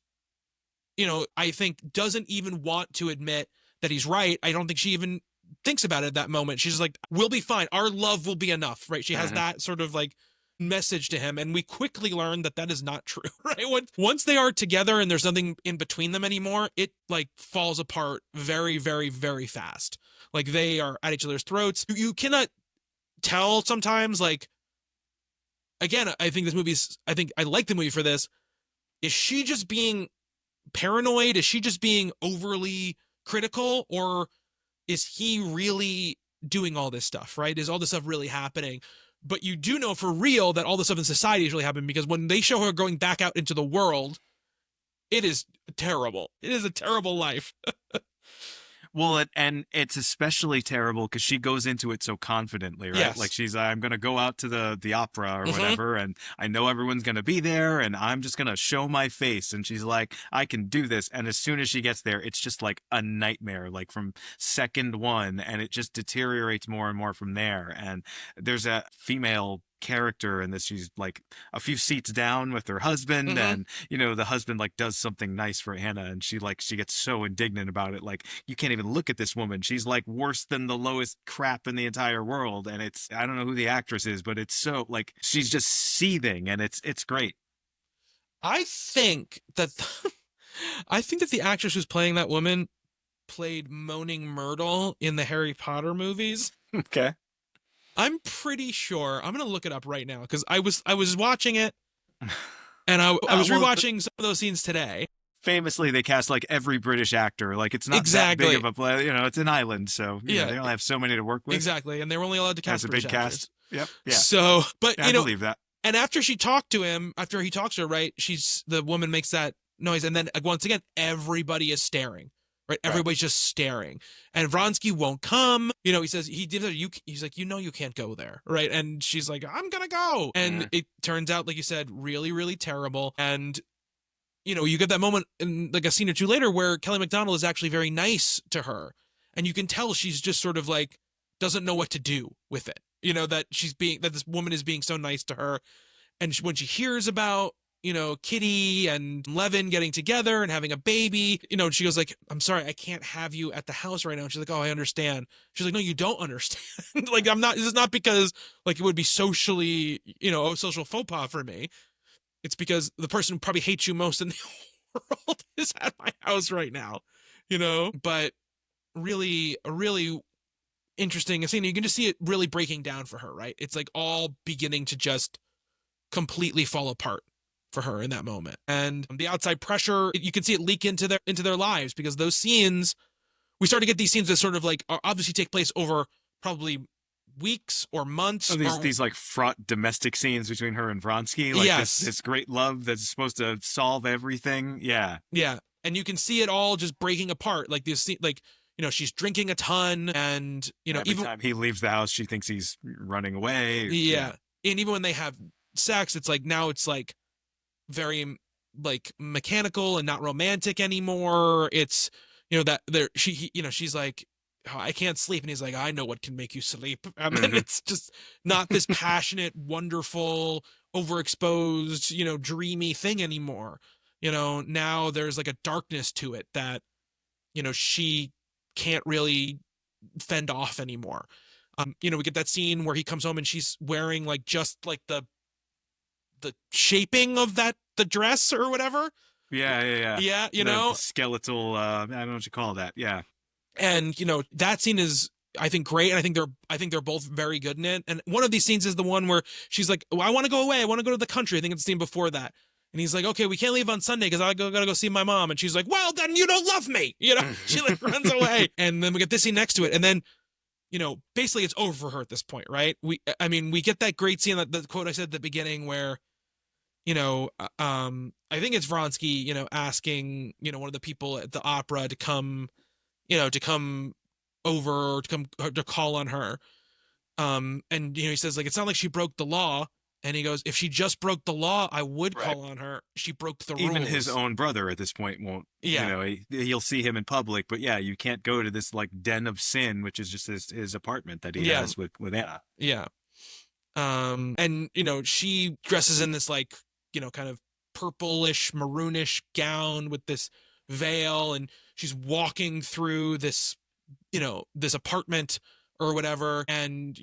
you know, I think doesn't even want to admit that he's right. I don't think she even thinks about it at that moment. She's like, we'll be fine. Our love will be enough, right? She has that sort of like message to him, and we quickly learn that that is not true, right? Once they are together and there's nothing in between them anymore, it like falls apart very, very, very fast. Like they are at each other's throats. You cannot tell sometimes, like, again, I think I like the movie for this. Is she just being paranoid? Is she just being overly critical? Or is he really doing all this stuff, right? Is all this stuff really happening? but you do know for real that all the stuff in society is really happening, because when they show her going back out into the world, it is terrible. It is a terrible life. Well, and it's especially terrible because she goes into it so confidently, right? Like Yes. she's, I'm gonna go out to the opera or Mm-hmm. whatever, and I know everyone's gonna be there, and I'm just gonna show my face. And she's like, I can do this. And as soon as she gets there, it's just like a nightmare, like from second one, and it just deteriorates more and more from there. And there's a female character in this. She's like a few seats down with her husband, Mm-hmm. and the husband like does something nice for Anna, and she gets so indignant about it, like, you can't even look at this woman, she's like worse than the lowest crap in the entire world. And it's, I don't know who the actress is, but it's so like she's just seething, and it's great. I think that I think that the actress who's playing that woman played Moaning Myrtle in the Harry Potter movies. Okay. I'm pretty sure. I'm gonna look it up right now because I was watching it, and I was Well, rewatching some of those scenes today. famously they cast like every British actor, like it's not that big Exactly. of a play, it's an island, so Yeah. they only have so many to work with. Exactly, and they were only allowed to That's cast a British big actors. cast. Yep. Yeah. So, but I believe that. and after she talked to him, after he talks to her, right? The woman makes that noise, and then once again, everybody is staring, right? Everybody's just staring, and Vronsky won't come. He says he's like, you can't go there, right? And she's like, I'm gonna go, and it turns out, like you said, really, really terrible. And you get that moment in like a scene or two later where Kelly Macdonald is actually very nice to her, and you can tell she's just sort of like doesn't know what to do with it. That this woman is being so nice to her, and when she hears about Kitty and Levin getting together and having a baby, she goes like, I'm sorry, I can't have you at the house right now. And she's like, oh, I understand. She's like, no, you don't understand. Like, this is not because like it would be socially, a social faux pas for me. It's because the person who probably hates you most in the world is at my house right now, but really, a really interesting scene. You can just see it really breaking down for her, right? It's like all beginning to just completely fall apart for her in that moment. And the outside pressure, you can see it leak into their lives, because those scenes, we start to get these scenes that sort of like obviously take place over probably weeks or months. Oh, these like fraught domestic scenes between her and Vronsky, like Yes. this great love that's supposed to solve everything. Yeah. Yeah. And you can see it all just breaking apart. Like this scene, like, she's drinking a ton, and Every even time he leaves the house, she thinks he's running away. yeah. And even when they have sex, it's like now it's like very like mechanical and not romantic anymore. It's that there she's like, oh, I can't sleep, and he's like, I know what can make you sleep. And then it's just not this passionate, wonderful, overexposed, dreamy thing anymore. Now there's like a darkness to it that she can't really fend off anymore. We get that scene where he comes home and she's wearing like just like the shaping of the dress or whatever. Yeah. Yeah, the skeletal, I don't know what you call that. Yeah. And that scene is, I think, great, and I think they're both very good in it. And one of these scenes is the one where she's like, well, I want to go away, I want to go to the country. I think it's the scene before that. And he's like, okay, we can't leave on Sunday because I gotta go see my mom. And she's like, well, then you don't love me. She like runs away. And then we get this scene next to it. And then, basically it's over for her at this point, right? We get that great scene, that the quote I said at the beginning where, I think it's Vronsky, asking, one of the people at the opera to come, to come over, to call on her. And, he says, like, it's not like she broke the law. And he goes, if she just broke the law, I would call on her. She broke the rules. Even his own brother at this point won't, he'll see him in public, but yeah, you can't go to this like den of sin, which is just his apartment that he has with Anna. Yeah. And, she dresses in this like, kind of purplish, maroonish gown with this veil, and she's walking through this, this apartment or whatever. And,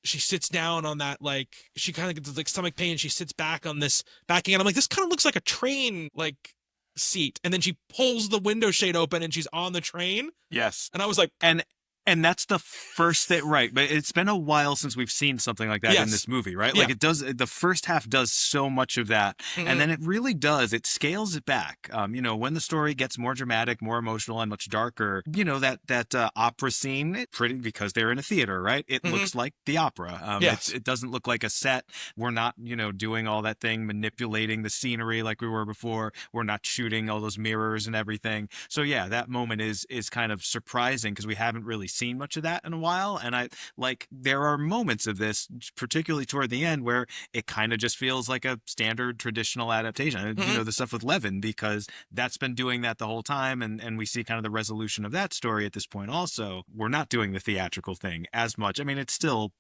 she sits down on that, like, she kind of gets like stomach pain. She sits back on this backing, and I'm like, this kind of looks like a train, like, seat. And then she pulls the window shade open and she's on the train. Yes. And I was like, and And that's the first thing, right? But it's been a while since we've seen something like that in Yes. this movie, right? Yeah. Like it does, the first half does so much of that, and then it really does. It scales it back. When the story gets more dramatic, more emotional, and much darker, that opera scene, pretty because they're in a theater, right? It looks like the opera. Yes. It doesn't look like a set. We're not, doing all that thing, manipulating the scenery like we were before. We're not shooting all those mirrors and everything. So yeah, that moment is kind of surprising because we haven't really seen much of that in a while. And there are moments of this, particularly toward the end, where it kind of just feels like a standard traditional adaptation. The stuff with Levin, because that's been doing that the whole time. And we see kind of the resolution of that story at this point also. We're not doing the theatrical thing as much. I mean, it's still,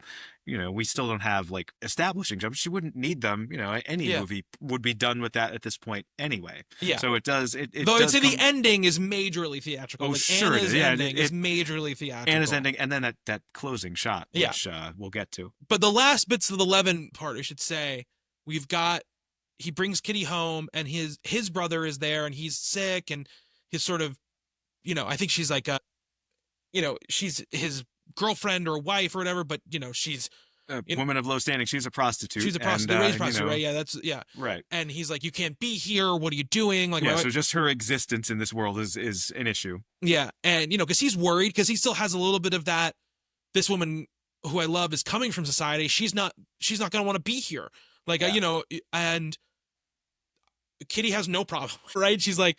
we still don't have like establishing jumps. She wouldn't need them. Any movie would be done with that at this point anyway. Yeah. So it does. Though I'd I'd say the ending is majorly theatrical. Oh, like sure. Anna's Yeah, ending is majorly theatrical. Anna's ending, and then that closing shot, which we'll get to. But the last bits of the Levin part, I should say, he brings Kitty home, and his brother is there, and he's sick, and his sort of, I think she's like she's his girlfriend or wife or whatever, but she's a woman of low standing. She's a prostitute. She's a prostitute, raised prostitute, right? Yeah, right. And he's like, you can't be here. What are you doing? Like, so just her existence in this world is an issue. Yeah, and because he's worried because he still has a little bit of that. This woman who I love is coming from society. She's not going to want to be here. Like, and Kitty has no problem, right? She's like,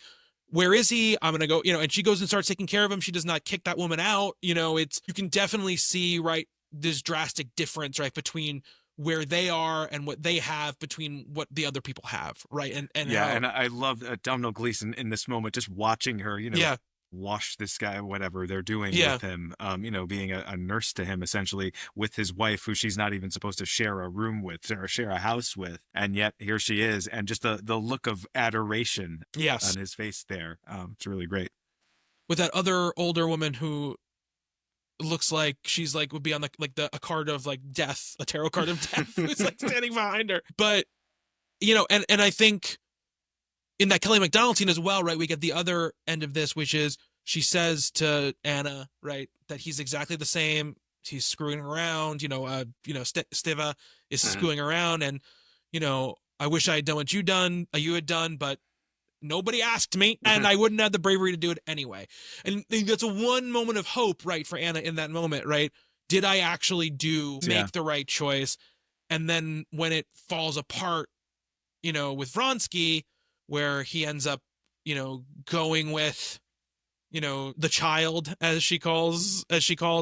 where is he? I'm going to go, and she goes and starts taking care of him. She does not kick that woman out. You can definitely see, right, this drastic difference, right, between where they are and what they have between what the other people have, right? And and I love Domhnall Gleeson in this moment, just watching her, wash this guy, whatever they're doing with him, being a nurse to him, essentially, with his wife, who she's not even supposed to share a room with or share a house with. And yet here she is. And just the look of adoration on his face there. It's really great. With that other older woman who looks like she's like would be on a card of like death, a tarot card of death, who's like standing behind her. But, and I think in that Kelly MacDonald scene as well, right, we get the other end of this, which is she says to Anna, right, that he's exactly the same. He's screwing around, Stiva is screwing around, and, I wish I had done what you had done, but nobody asked me, and I wouldn't have the bravery to do it anyway. And that's a one moment of hope, right, for Anna in that moment, right? Did I actually make the right choice? And then when it falls apart, with Vronsky, where he ends up, going with, the child, as she calls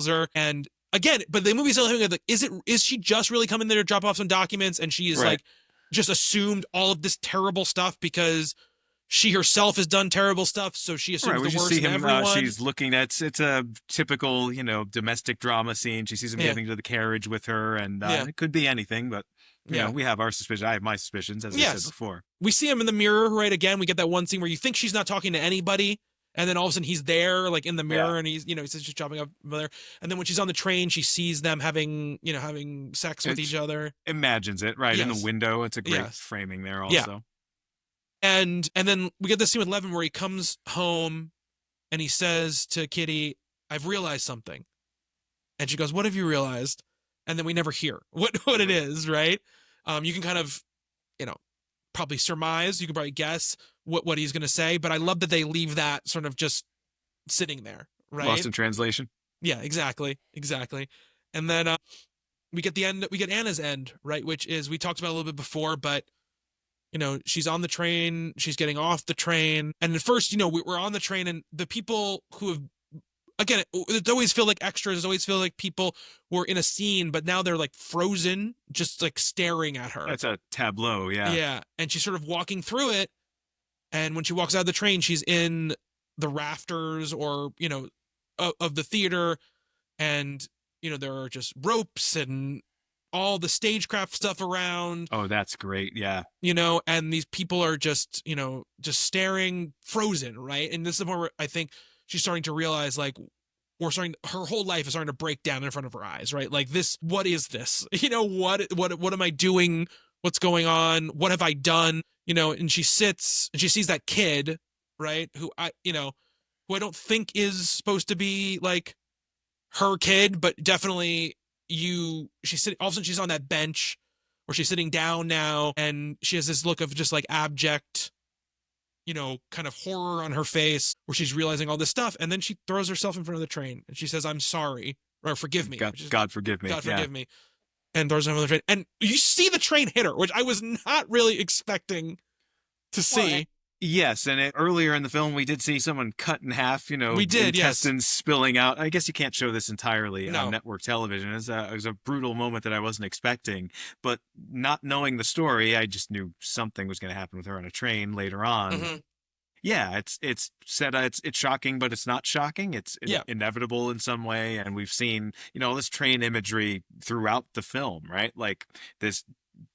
her. And again, but the movie's still having like, is she just really coming there to drop off some documents, and she is like just assumed all of this terrible stuff because she herself has done terrible stuff, so she assumes the worst in everyone. She's looking at, it's a typical, domestic drama scene. She sees him getting to the carriage with her, and it could be anything, but we have our suspicions. I have my suspicions, as I said before. We see him in the mirror, right? Again, we get that one scene where you think she's not talking to anybody, and then all of a sudden he's there, like in the mirror, and he's just chopping up there. And then when she's on the train, she sees them having sex with each other. Imagines it, right, in the window. It's a great framing there also. Yeah. And then we get this scene with Levin where he comes home and he says to Kitty, I've realized something. And she goes, what have you realized? And then we never hear what it is, right? You can kind of, probably surmise, you can probably guess what he's going to say, but I love that they leave that sort of just sitting there, right? Lost in translation. Yeah, exactly. And then we get Anna's end, right? Which is, we talked about a little bit before, but she's on the train, she's getting off the train. And at first, we're on the train, and the people who have, again, it always feel like extras, it always feel like people who are in a scene, but now they're like frozen, just like staring at her. That's a tableau, yeah. Yeah. And she's sort of walking through it. And when she walks out of the train, she's in the rafters or, of the theater. And, there are just ropes and all the stagecraft stuff around. Oh, that's great. Yeah. And these people are just staring, frozen, right? And this is the point where I think she's starting to realize, like, her whole life is starting to break down in front of her eyes, right? Like, what is this? What am I doing? What's going on? What have I done? And she sits and she sees that kid, right? Who I don't think is supposed to be like her kid, but definitely she's sitting, all of a sudden she's on that bench where she's sitting down now, and she has this look of just like abject, kind of horror on her face where she's realizing all this stuff. And then she throws herself in front of the train and she says, "I'm sorry," or "Forgive me." God forgive me. God forgive me. And throws herself in the train. And you see the train hit her, which I was not really expecting to see. Well, yes, and earlier in the film, we did see someone cut in half, We did, intestines spilling out. I guess you can't show this entirely No. on network television. It was a brutal moment that I wasn't expecting. But not knowing the story, I just knew something was going to happen with her on a train later on. Mm-hmm. Yeah, it's said it's shocking, but it's not shocking. It's Yeah. inevitable in some way, and we've seen this train imagery throughout the film, right? Like this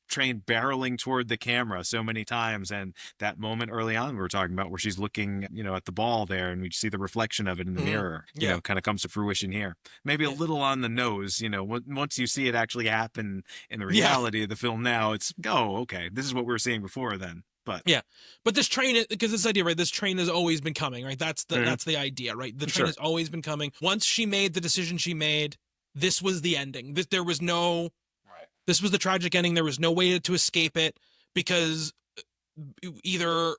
train barreling toward the camera so many times, and that moment early on we were talking about where she's looking at the ball there, and we see the reflection of it in the mirror, kind of comes to fruition here. Maybe a little on the nose, once you see it actually happen in the reality of the film now, it's okay, this is what we were seeing before then. But this train, because this idea, right, this train has always been coming, right? That's the idea, right? The train has always been coming. Once she made the decision she made, this was the ending. There was no This was the tragic ending. There was no way to escape it, because either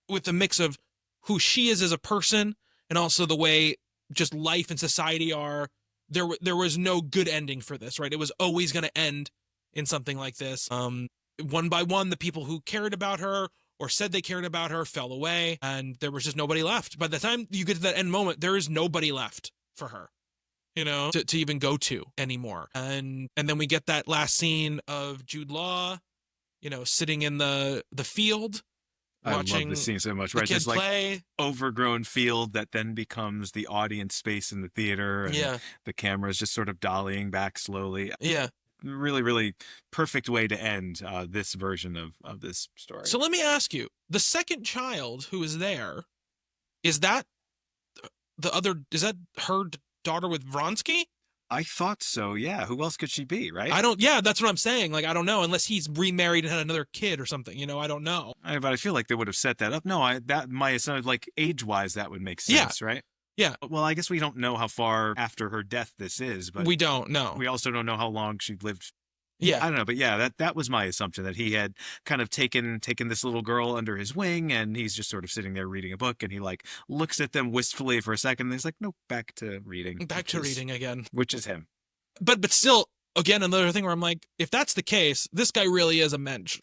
with the mix of who she is as a person and also the way just life and society are, there was no good ending for this, right? It was always going to end in something like this. One by one, the people who cared about her or said they cared about her fell away, and there was just nobody left. By the time you get to that end moment, there is nobody left for her, to even go to anymore. And then we get that last scene of Jude Law, sitting in the field, watching. I love this scene so much, right? Just like overgrown field that then becomes the audience space in the theater, and the camera is just sort of dollying back slowly. Really, really perfect way to end this version of this story. So let me ask you, the second child who is there, is that her daughter with Vronsky? I thought so, yeah. Who else could she be, right? That's what I'm saying. Like, I don't know, unless he's remarried and had another kid or something, I don't know. But I feel like they would have set that up. No, like age-wise, that would make sense, right? Yeah. Well, I guess we don't know how far after her death this is, but we don't know. We also don't know how long she lived. Yeah. I don't know, but that was my assumption, that he had kind of taken this little girl under his wing, and he's just sort of sitting there reading a book, and he like looks at them wistfully for a second, and he's like, "Nope, back to reading." Reading again. Which is him. But still, again, another thing where I'm like, if that's the case, this guy really is a mensch,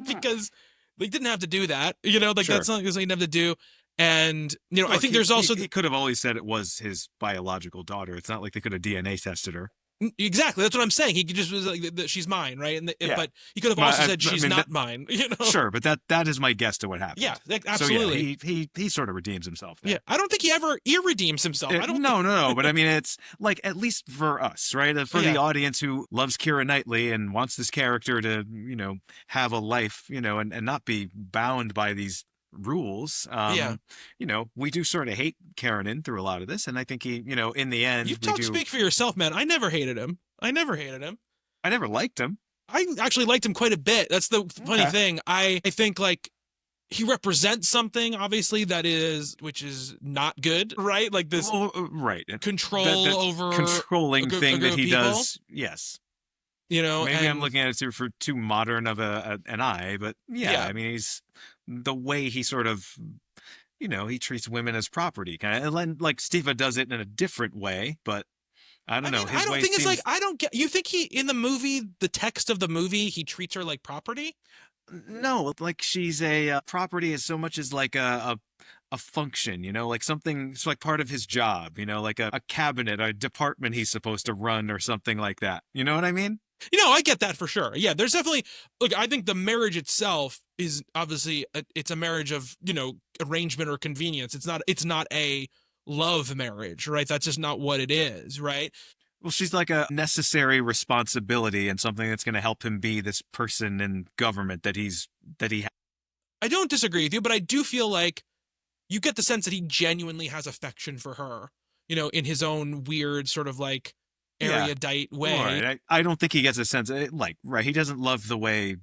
because they didn't have to do that, that's not something he didn't have to do. And, I think there's also... He could have always said it was his biological daughter. It's not like they could have DNA tested her. Exactly. That's what I'm saying. He just was like, she's mine, right? But he could have also said she's not mine, Sure, but that is my guess to what happened. Yeah, absolutely. So he sort of redeems himself there. Yeah, I don't think he ever irredeems himself. No. But I mean, it's like, at least for us, right? For the audience who loves Keira Knightley and wants this character to, have a life, and not be bound by these rules. We do sort of hate Karenin through a lot of this, and I think he, in the end, speak for yourself, man. I never hated him. I never liked him. I actually liked him quite a bit. That's the funny thing. I think like he represents something, obviously, which is not good, right? Like this controlling thing that he does. Yes. Maybe I'm looking at it for too modern of an eye, but I mean, he's the way he sort of, he treats women as property, kind of, and like Steva does it in a different way, but I don't know. I don't think it's like, I don't get, you think in the movie, the text of the movie, he treats her like property? No, like she's a property as so much as like a function, like something, it's like part of his job, like a cabinet, a department he's supposed to run or something like that. You know what I mean? I get that for sure. Yeah, there's definitely, look, I think the marriage itself is obviously, it's a marriage of, arrangement or convenience. It's not a love marriage, right? That's just not what it is, right? Well, she's like a necessary responsibility and something that's going to help him be this person in government that he has. I don't disagree with you, but I do feel like you get the sense that he genuinely has affection for her, in his own weird sort of like erudite way. Right. I don't think he gets a sense he doesn't love the way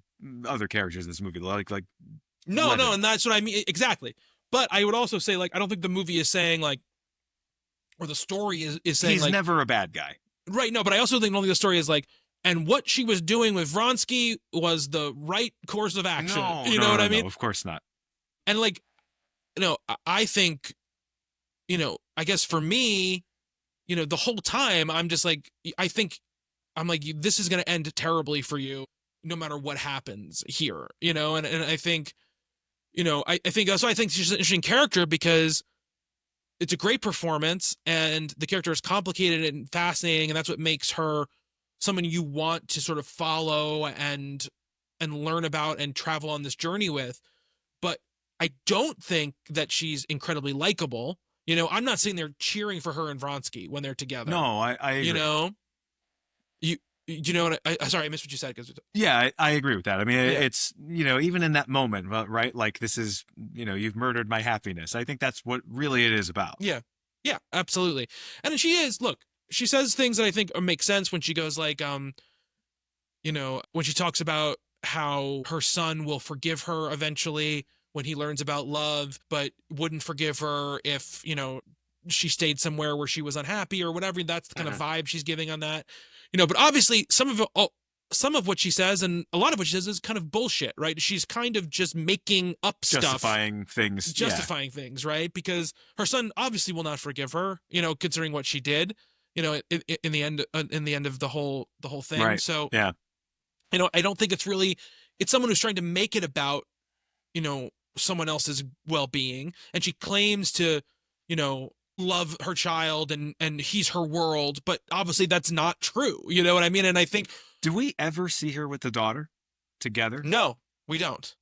other characters in this movie like no, and that's what I mean, exactly. But I would also say, like, I don't think the movie is saying like or the story is saying He's like, never a bad guy. right, no, but I also think only the story is like, and what she was doing with Vronsky was the right course of action. No, You no, know what no, I mean? no, of course not. And like, I think, I guess for me, the whole time I'm just like, I think I'm like, this is going to end terribly for you no matter what happens here, and I think, I think that's why I think she's an interesting character, because it's a great performance and the character is complicated and fascinating. And that's what makes her someone you want to sort of follow and learn about and travel on this journey with. But I don't think that she's incredibly likable. I'm not sitting there cheering for her and Vronsky when they're together. No, I agree. You you know what sorry, I missed what you said. Yeah, I agree with that. I mean, Yeah. it's, even in that moment, right? Like, this is, you've murdered my happiness. I think that's what really it is about. Yeah. Yeah, absolutely. And she she says things that I think make sense when she goes like, when she talks about how her son will forgive her eventually when he learns about love, but wouldn't forgive her if, she stayed somewhere where she was unhappy or whatever. That's the kind of vibe she's giving on that, but obviously some of what she says and a lot of what she says is kind of bullshit, right? She's kind of just making up justifying things, right? Because her son obviously will not forgive her, considering what she did, in the end of the whole thing. Right. So, yeah. I don't think it's someone who's trying to make it about, someone else's well-being. And she claims to, love her child and he's her world, but obviously that's not true. You know what I mean? And I think, do we ever see her with the daughter together? No, we don't.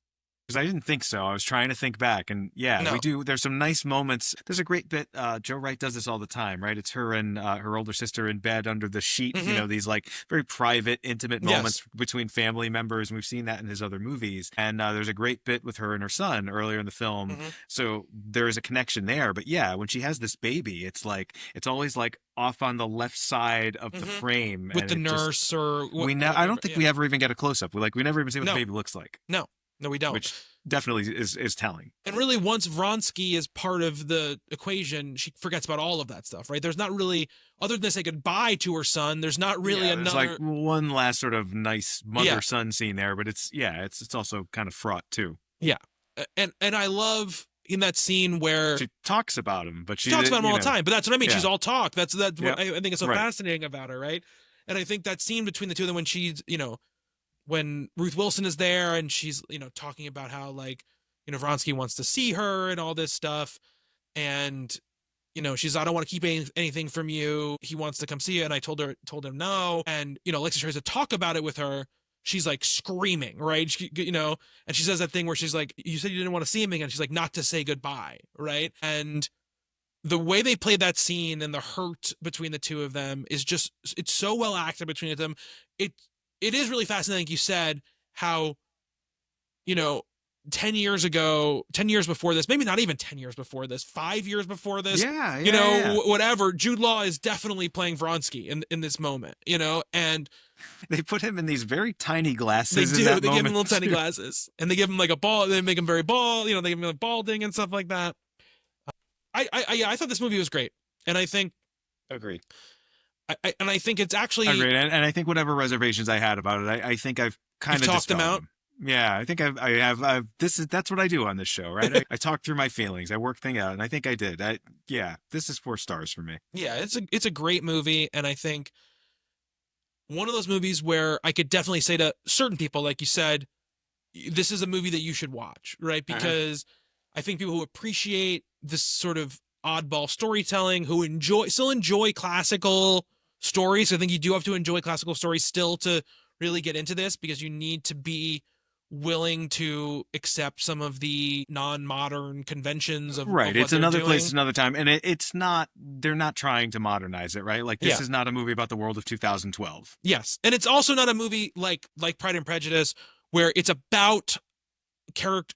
Because I didn't think so. I was trying to think back, and yeah, we do. There's some nice moments. There's a great bit. Joe Wright does this all the time, right? It's her and her older sister in bed under the sheet. Mm-hmm. These like very private, intimate moments between family members, and we've seen that in his other movies. And there's a great bit with her and her son earlier in the film. Mm-hmm. So there is a connection there. But yeah, when she has this baby, it's always like off on the left side of the frame with the nurse or I don't think we ever even get a close up. We never even see what the baby looks like. No, we don't. Which definitely is telling. And really, once Vronsky is part of the equation, she forgets about all of that stuff, right? There's not really, other than say goodbye to her son, there's not really another. There's like one last sort of nice mother-son scene there, but it's also kind of fraught too. Yeah, and I love in that scene where she talks about him, but she talks about him all the time. But that's what I mean. Yeah. She's all talk. That's what I think is so fascinating about her, right? And I think that scene between the two of them when she's, when Ruth Wilson is there and she's, talking about how like, Vronsky wants to see her and all this stuff. And, she's, I don't want to keep anything from you. He wants to come see you. And I told him no. And, Alexis tries to talk about it with her. She's like screaming, right? And she says that thing where she's like, you said you didn't want to see him again. She's like, not to say goodbye. Right. And the way they played that scene and the hurt between the two of them is just, it's so well acted between them. It is really fascinating, like you said, how, 10 years before this, maybe not even 10 years before this, 5 years before this, whatever, Jude Law is definitely playing Vronsky in this moment, and they put him in these very tiny glasses. They give him little tiny glasses, and they give him like a ball. They make him very bald, they give him like balding and stuff like that. I thought this movie was great, and I think agreed. I think it's actually agreed, and I think whatever reservations I had about it, I think I've kind of talked them out. Yeah, I think I have. That's what I do on this show, right? I talk through my feelings, I work things out, and I think I did. This is 4 stars for me. Yeah, it's a great movie, and I think one of those movies where I could definitely say to certain people, like you said, this is a movie that you should watch, right? Because I think people who appreciate this sort of oddball storytelling, who still enjoy classical stories. I think you do have to enjoy classical stories still to really get into this, because you need to be willing to accept some of the non-modern conventions of right. Of It's another place, another time, and it's not. They're not trying to modernize it, right? Like this is not a movie about the world of 2012. Yes, and it's also not a movie like Pride and Prejudice, where it's about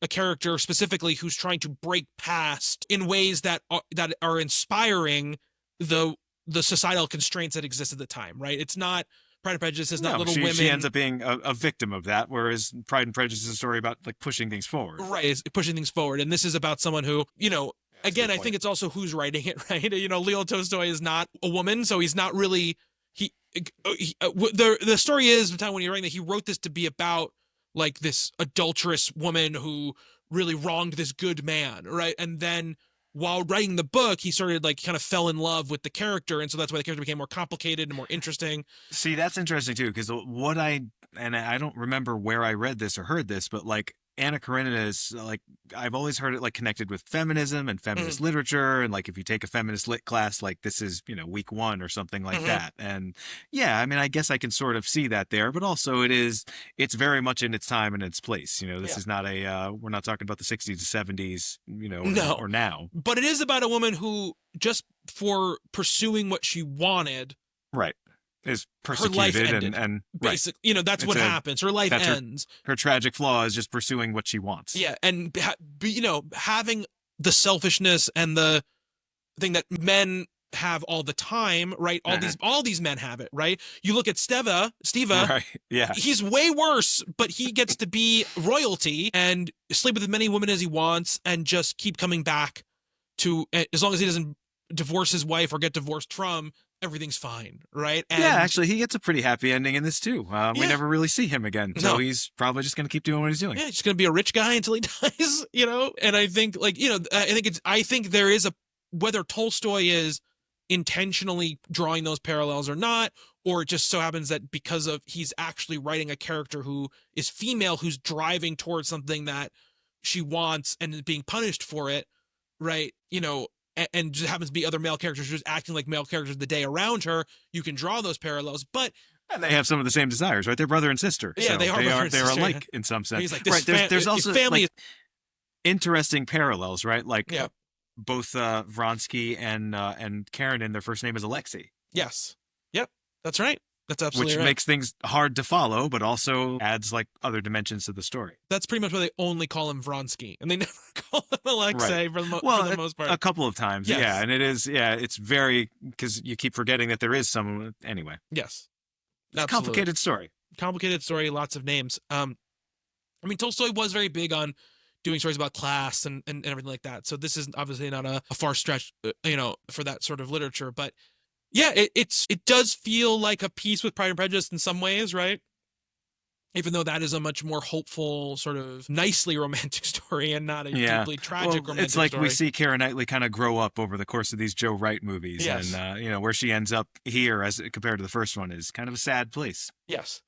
a character specifically who's trying to break past in ways that are inspiring the societal constraints that exist at the time, right? It's not Pride and Prejudice is not Little Women. She ends up being a victim of that, whereas Pride and Prejudice is a story about like pushing things forward. Right, it's pushing things forward, and this is about someone who again, I think it's also who's writing it, right? Leo Tolstoy is not a woman, so he's not really the story is the time when you're writing that he wrote this to be about like this adulterous woman who really wronged this good man, right? And then while writing the book, he started like kind of fell in love with the character, and so that's why the character became more complicated and more interesting. See, that's interesting too, because and I don't remember where I read this or heard this, but like Anna Karenina is like, I've always heard it like connected with feminism and feminist literature, and like if you take a feminist lit class, like this is week 1 or something like that. And yeah, I mean, I guess I can sort of see that there, but also it's very much in its time and its place. This is not we're not talking about the 60s to 70s, No. or now. But it is about a woman who, just for pursuing what she wanted, right, is persecuted, her life ended, and basically, that's what happens. Her life ends. Her tragic flaw is just pursuing what she wants. Yeah, and having the selfishness and the thing that men have all the time, right? All these men have it, right? You look at Steva, right? Yeah, he's way worse, but he gets to be royalty and sleep with as many women as he wants, and just keep coming back to, as long as he doesn't divorce his wife or get divorced from, everything's fine, right? And yeah, actually, he gets a pretty happy ending in this too. We never really see him again, so he's probably just going to keep doing what he's doing. Yeah, he's going to be a rich guy until he dies, And I think, I think there is whether Tolstoy is intentionally drawing those parallels or not, or it just so happens that because of he's actually writing a character who is female, who's driving towards something that she wants and is being punished for it, right? And just happens to be other male characters just acting like male characters the day around her, you can draw those parallels. But and they have some of the same desires, right? They're brother and sister. Yeah, so they are. They're alike in some sense. He's like, there's also family like, interesting parallels, right? Like yeah. both Vronsky and Karenin, their first name is Alexei. Yes. Yep. That's right. That's absolutely right. Which makes things hard to follow, but also adds like other dimensions to the story. That's pretty much why they only call him Vronsky, and they never call him Alexei for the most part. A couple of times, yes. Yeah, and it's very, because you keep forgetting that there is someone anyway. Yes, it's a complicated story. Complicated story, lots of names. I mean, Tolstoy was very big on doing stories about class and everything like that. So this is obviously not a far stretch, for that sort of literature, but. Yeah, it does feel like a piece with Pride and Prejudice in some ways, right? Even though that is a much more hopeful, sort of nicely romantic story and not a deeply tragic romantic story. It's like we see Keira Knightley kind of grow up over the course of these Joe Wright movies. Yes. And, where she ends up here as compared to the first one is kind of a sad place. Yes.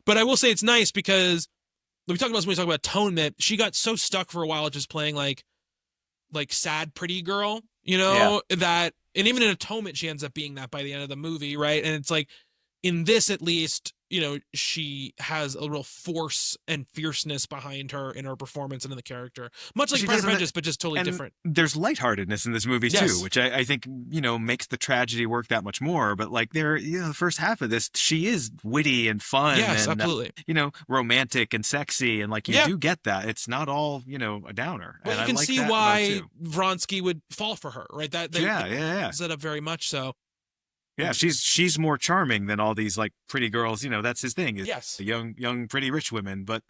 But I will say it's nice because when we talk about atonement, she got so stuck for a while just playing like sad, pretty girl, that. And even in Atonement, she ends up being that by the end of the movie, right? And it's like, in this at least, she has a real force and fierceness behind her in her performance and in the character. Much like Pride and Prejudice, but just totally different. There's lightheartedness in this movie, too, which I think, makes the tragedy work that much more. But like the first half of this, she is witty and fun. Yes, and, absolutely. Romantic and sexy. And like, you do get that. It's not all, a downer. Well, and you can like see why Vronsky would fall for her, right? That set up very much so. Yeah, she's more charming than all these like pretty girls. That's his thing. Yes, the young, pretty rich women. But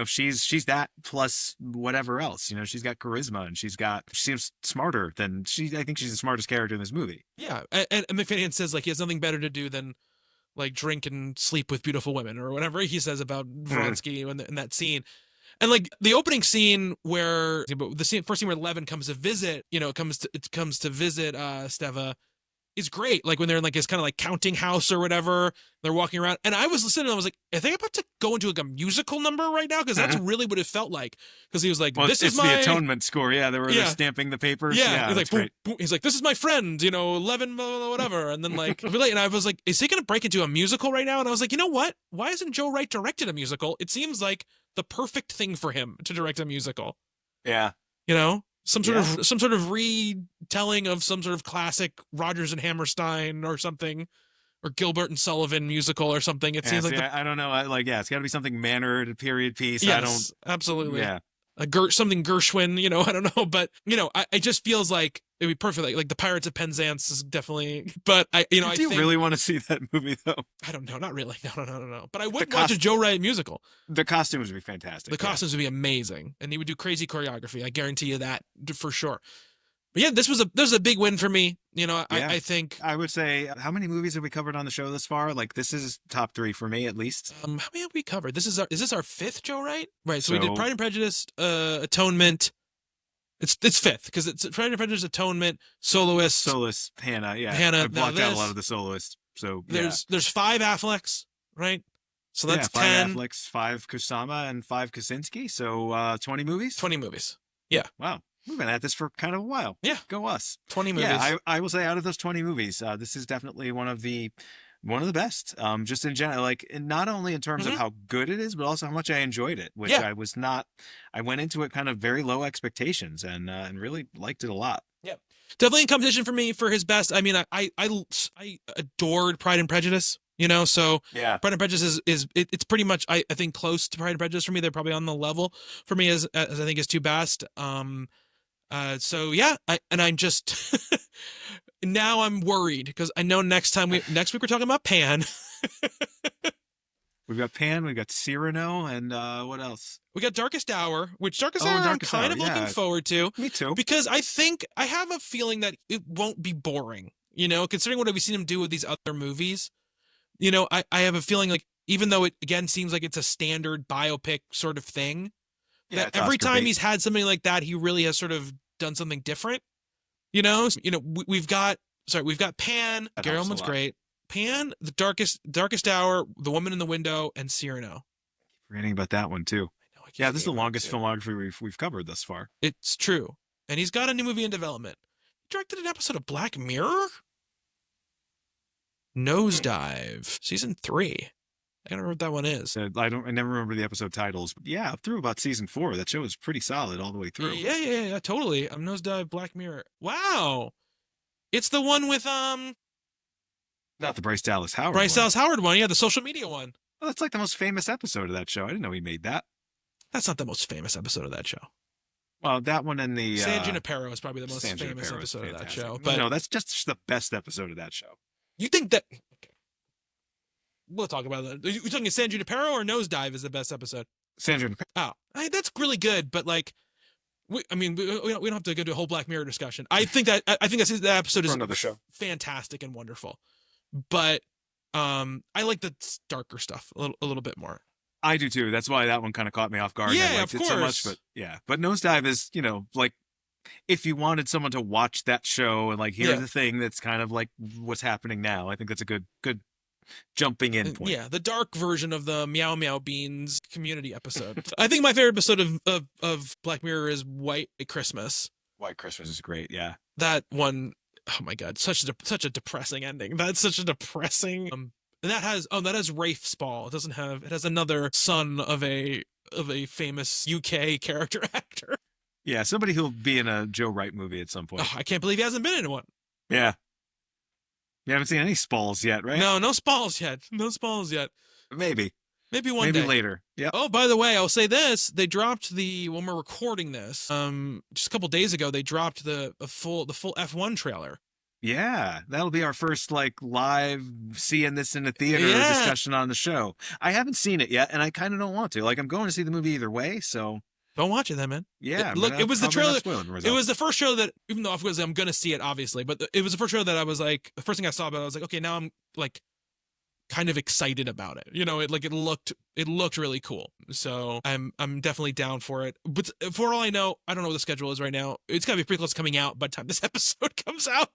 she's that plus whatever else. She's got charisma and she seems smarter than I think she's the smartest character in this movie. Yeah, and McFadden says like he has nothing better to do than like drink and sleep with beautiful women or whatever he says about Vronsky in that scene. And like the opening scene where first scene where Levin comes to visit, comes to visit Steva. Is great. Like when they're in like this kind of like counting house or whatever, they're walking around. And I was listening and I was like, are they about to go into like a musical number right now? Because that's really what it felt like. Because he was like, this is my... the atonement score. Yeah, they're stamping the papers. Yeah, he's like, boom, boom. He's like, this is my friend, Levin, whatever. And then like, and I was like, is he going to break into a musical right now? And I was like, you know what? Why hasn't Joe Wright directed a musical? It seems like the perfect thing for him to direct a musical. Yeah. Some sort of retelling of some sort of classic Rodgers and Hammerstein or something, or Gilbert and Sullivan musical or something. It seems like I don't know. It's got to be something mannered, period piece. Yes, absolutely. Yeah. Something Gershwin, I don't know, but it just feels like it'd be perfect. Like the Pirates of Penzance is definitely, but do you really want to see that movie though? I don't know, not really. No. But I would watch a Joe Wright musical. The costumes would be fantastic. The costumes would be amazing, and he would do crazy choreography. I guarantee you that for sure. yeah, this was a big win for me. Yeah. I think. I would say, how many movies have we covered on the show this far? Like, this is top 3 for me, at least. How many have we covered? Is this our fifth, Joe Wright? Right. So we did So- Pride and Prejudice, Atonement. It's fifth because it's Pride and Prejudice, Atonement, Soloist. Hannah, yeah. Hannah, I blocked now out a this- lot of the soloists. So yeah. There's 5 Afflecks, right? So that's 5 10. Afflecks, 5 Kusama, and 5 Kaczynski. So 20 movies? 20 movies. Wow. We've been at this for kind of a while. Yeah. Go us. 20 movies. Yeah, I will say out of those 20 movies, this is definitely one of the best. Just in general, like, and not only in terms of how good it is, but also how much I enjoyed it, which Yeah. I went into it kind of very low expectations and really liked it a lot. Yep. Definitely in competition for me for his best. I mean, I adored Pride and Prejudice, so Yeah. Pride and Prejudice it's pretty much, I think, close to Pride and Prejudice for me. They're probably on the level for me as I think his 2 best. So yeah, I'm just now I'm worried because I know next week we're talking about Pan. We've got Pan, we've got Cyrano, and what else? We got Darkest Hour, which Darkest Hour I'm Darkest kind Hour, of looking yeah. forward to. Me too. Because I have a feeling that it won't be boring, considering what we've seen him do with these other movies. I have a feeling like, even though it again seems like it's a standard biopic sort of thing, Yeah, that it's every Oscar time bait. he's had something like that, he really has sort of done something different. We've got Pan, That Gary helps a Oldman's lot. great. Pan, The Darkest Hour, The Woman in the Window, and Cyrano. Forgetting about that one too. I know, I keep Yeah, this is the forgetting longest about it, too. filmography we've covered thus far. It's true. And he's got a new movie in development. He directed an episode of Black Mirror? Nosedive, season 3. I don't remember what that one is. I never remember the episode titles, but yeah, up through about season 4, that show is pretty solid all the way through. Yeah, totally. Nosedive, Black Mirror. Wow. It's the one with Not the Bryce Dallas Howard. Bryce one. Dallas Howard one. Yeah, the social media one. Oh, that's like the most famous episode of that show. I didn't know he made that. That's not the most famous episode of that show. Well, that one and the San Junipero is probably the most San famous Junipero is episode of that fantastic. show. But No, that's just the best episode of that show. you think that? Okay. We'll talk about that. Are you talking San Junipero or Nosedive is the best episode? San Junipero. Oh, that's really good. But like, we don't have to go to a whole Black Mirror discussion. I think that that episode is For another show. fantastic and wonderful. But I like the darker stuff a little bit more. I do too. That's why that one kind of caught me off guard. Yeah, I liked of it so much, course. but yeah. But Nosedive is, like, if you wanted someone to watch that show and like, here's Yeah. the thing that's kind of like what's happening now, I think that's a good jumping in point. Yeah, the dark version of the Meow Meow Beans community episode. I think my favorite episode of Black Mirror is White Christmas. White Christmas is great. Yeah. That one, oh my god, such a depressing ending. That's such a depressing. And that has Rafe Spall. It has another son of a famous UK character actor. Yeah. Somebody who'll be in a Joe Wright movie at some point. Oh, I can't believe he hasn't been in one. Yeah. You haven't seen any Spalls yet, right? No Spalls yet. No Spalls yet. Maybe. Maybe one Maybe day. later. Yeah. Oh, by the way, I'll say this: they dropped when we're recording this, just a couple days ago, they dropped the full F1 trailer. Yeah, that'll be our first like live seeing this in a theater Yeah. discussion on the show. I haven't seen it yet, and I kind of don't want to. Like, I'm going to see the movie either way, so Don't watch it then, man. yeah. Look, it was the trailer. It It was the first show that, even though I'm going to see it, obviously, but it was the first show that I was like, the first thing I saw about it, I was like, okay, now I'm like kind of excited about it. It looked really cool. So I'm definitely down for it. But for all I know, I don't know what the schedule is right now. It's got to be pretty close to coming out by the time this episode comes out.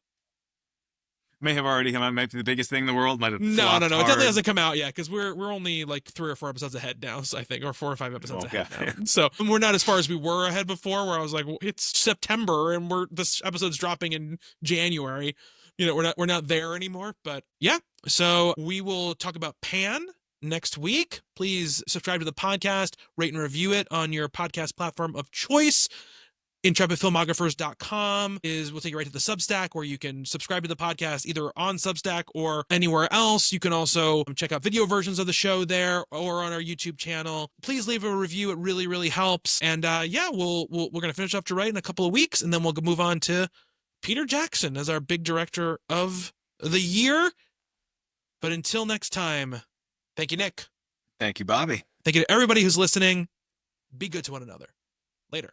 may have already come out. Might be the biggest thing in the world. Might have No. It flopped definitely hard. hasn't come out yet because we're only like 3 or 4 episodes ahead now, so I think, or 4 or 5 episodes Okay. ahead now. So we're not as far as we were ahead before, where I was like, well, it's September and this episode's dropping in January. We're not there anymore. But yeah, so we will talk about Pan next week. Please subscribe to the podcast, rate and review it on your podcast platform of choice. IntrepidFilmographers.com will take you right to the Substack, where you can subscribe to the podcast either on Substack or anywhere else. You can also check out video versions of the show there or on our YouTube channel. Please leave a review. It really, really helps. And yeah, we're going to finish up to write in a couple of weeks, and then we'll move on to Peter Jackson as our big director of the year. But until next time, thank you, Nick. Thank you, Bobby. Thank you to everybody who's listening. Be good to one another. Later.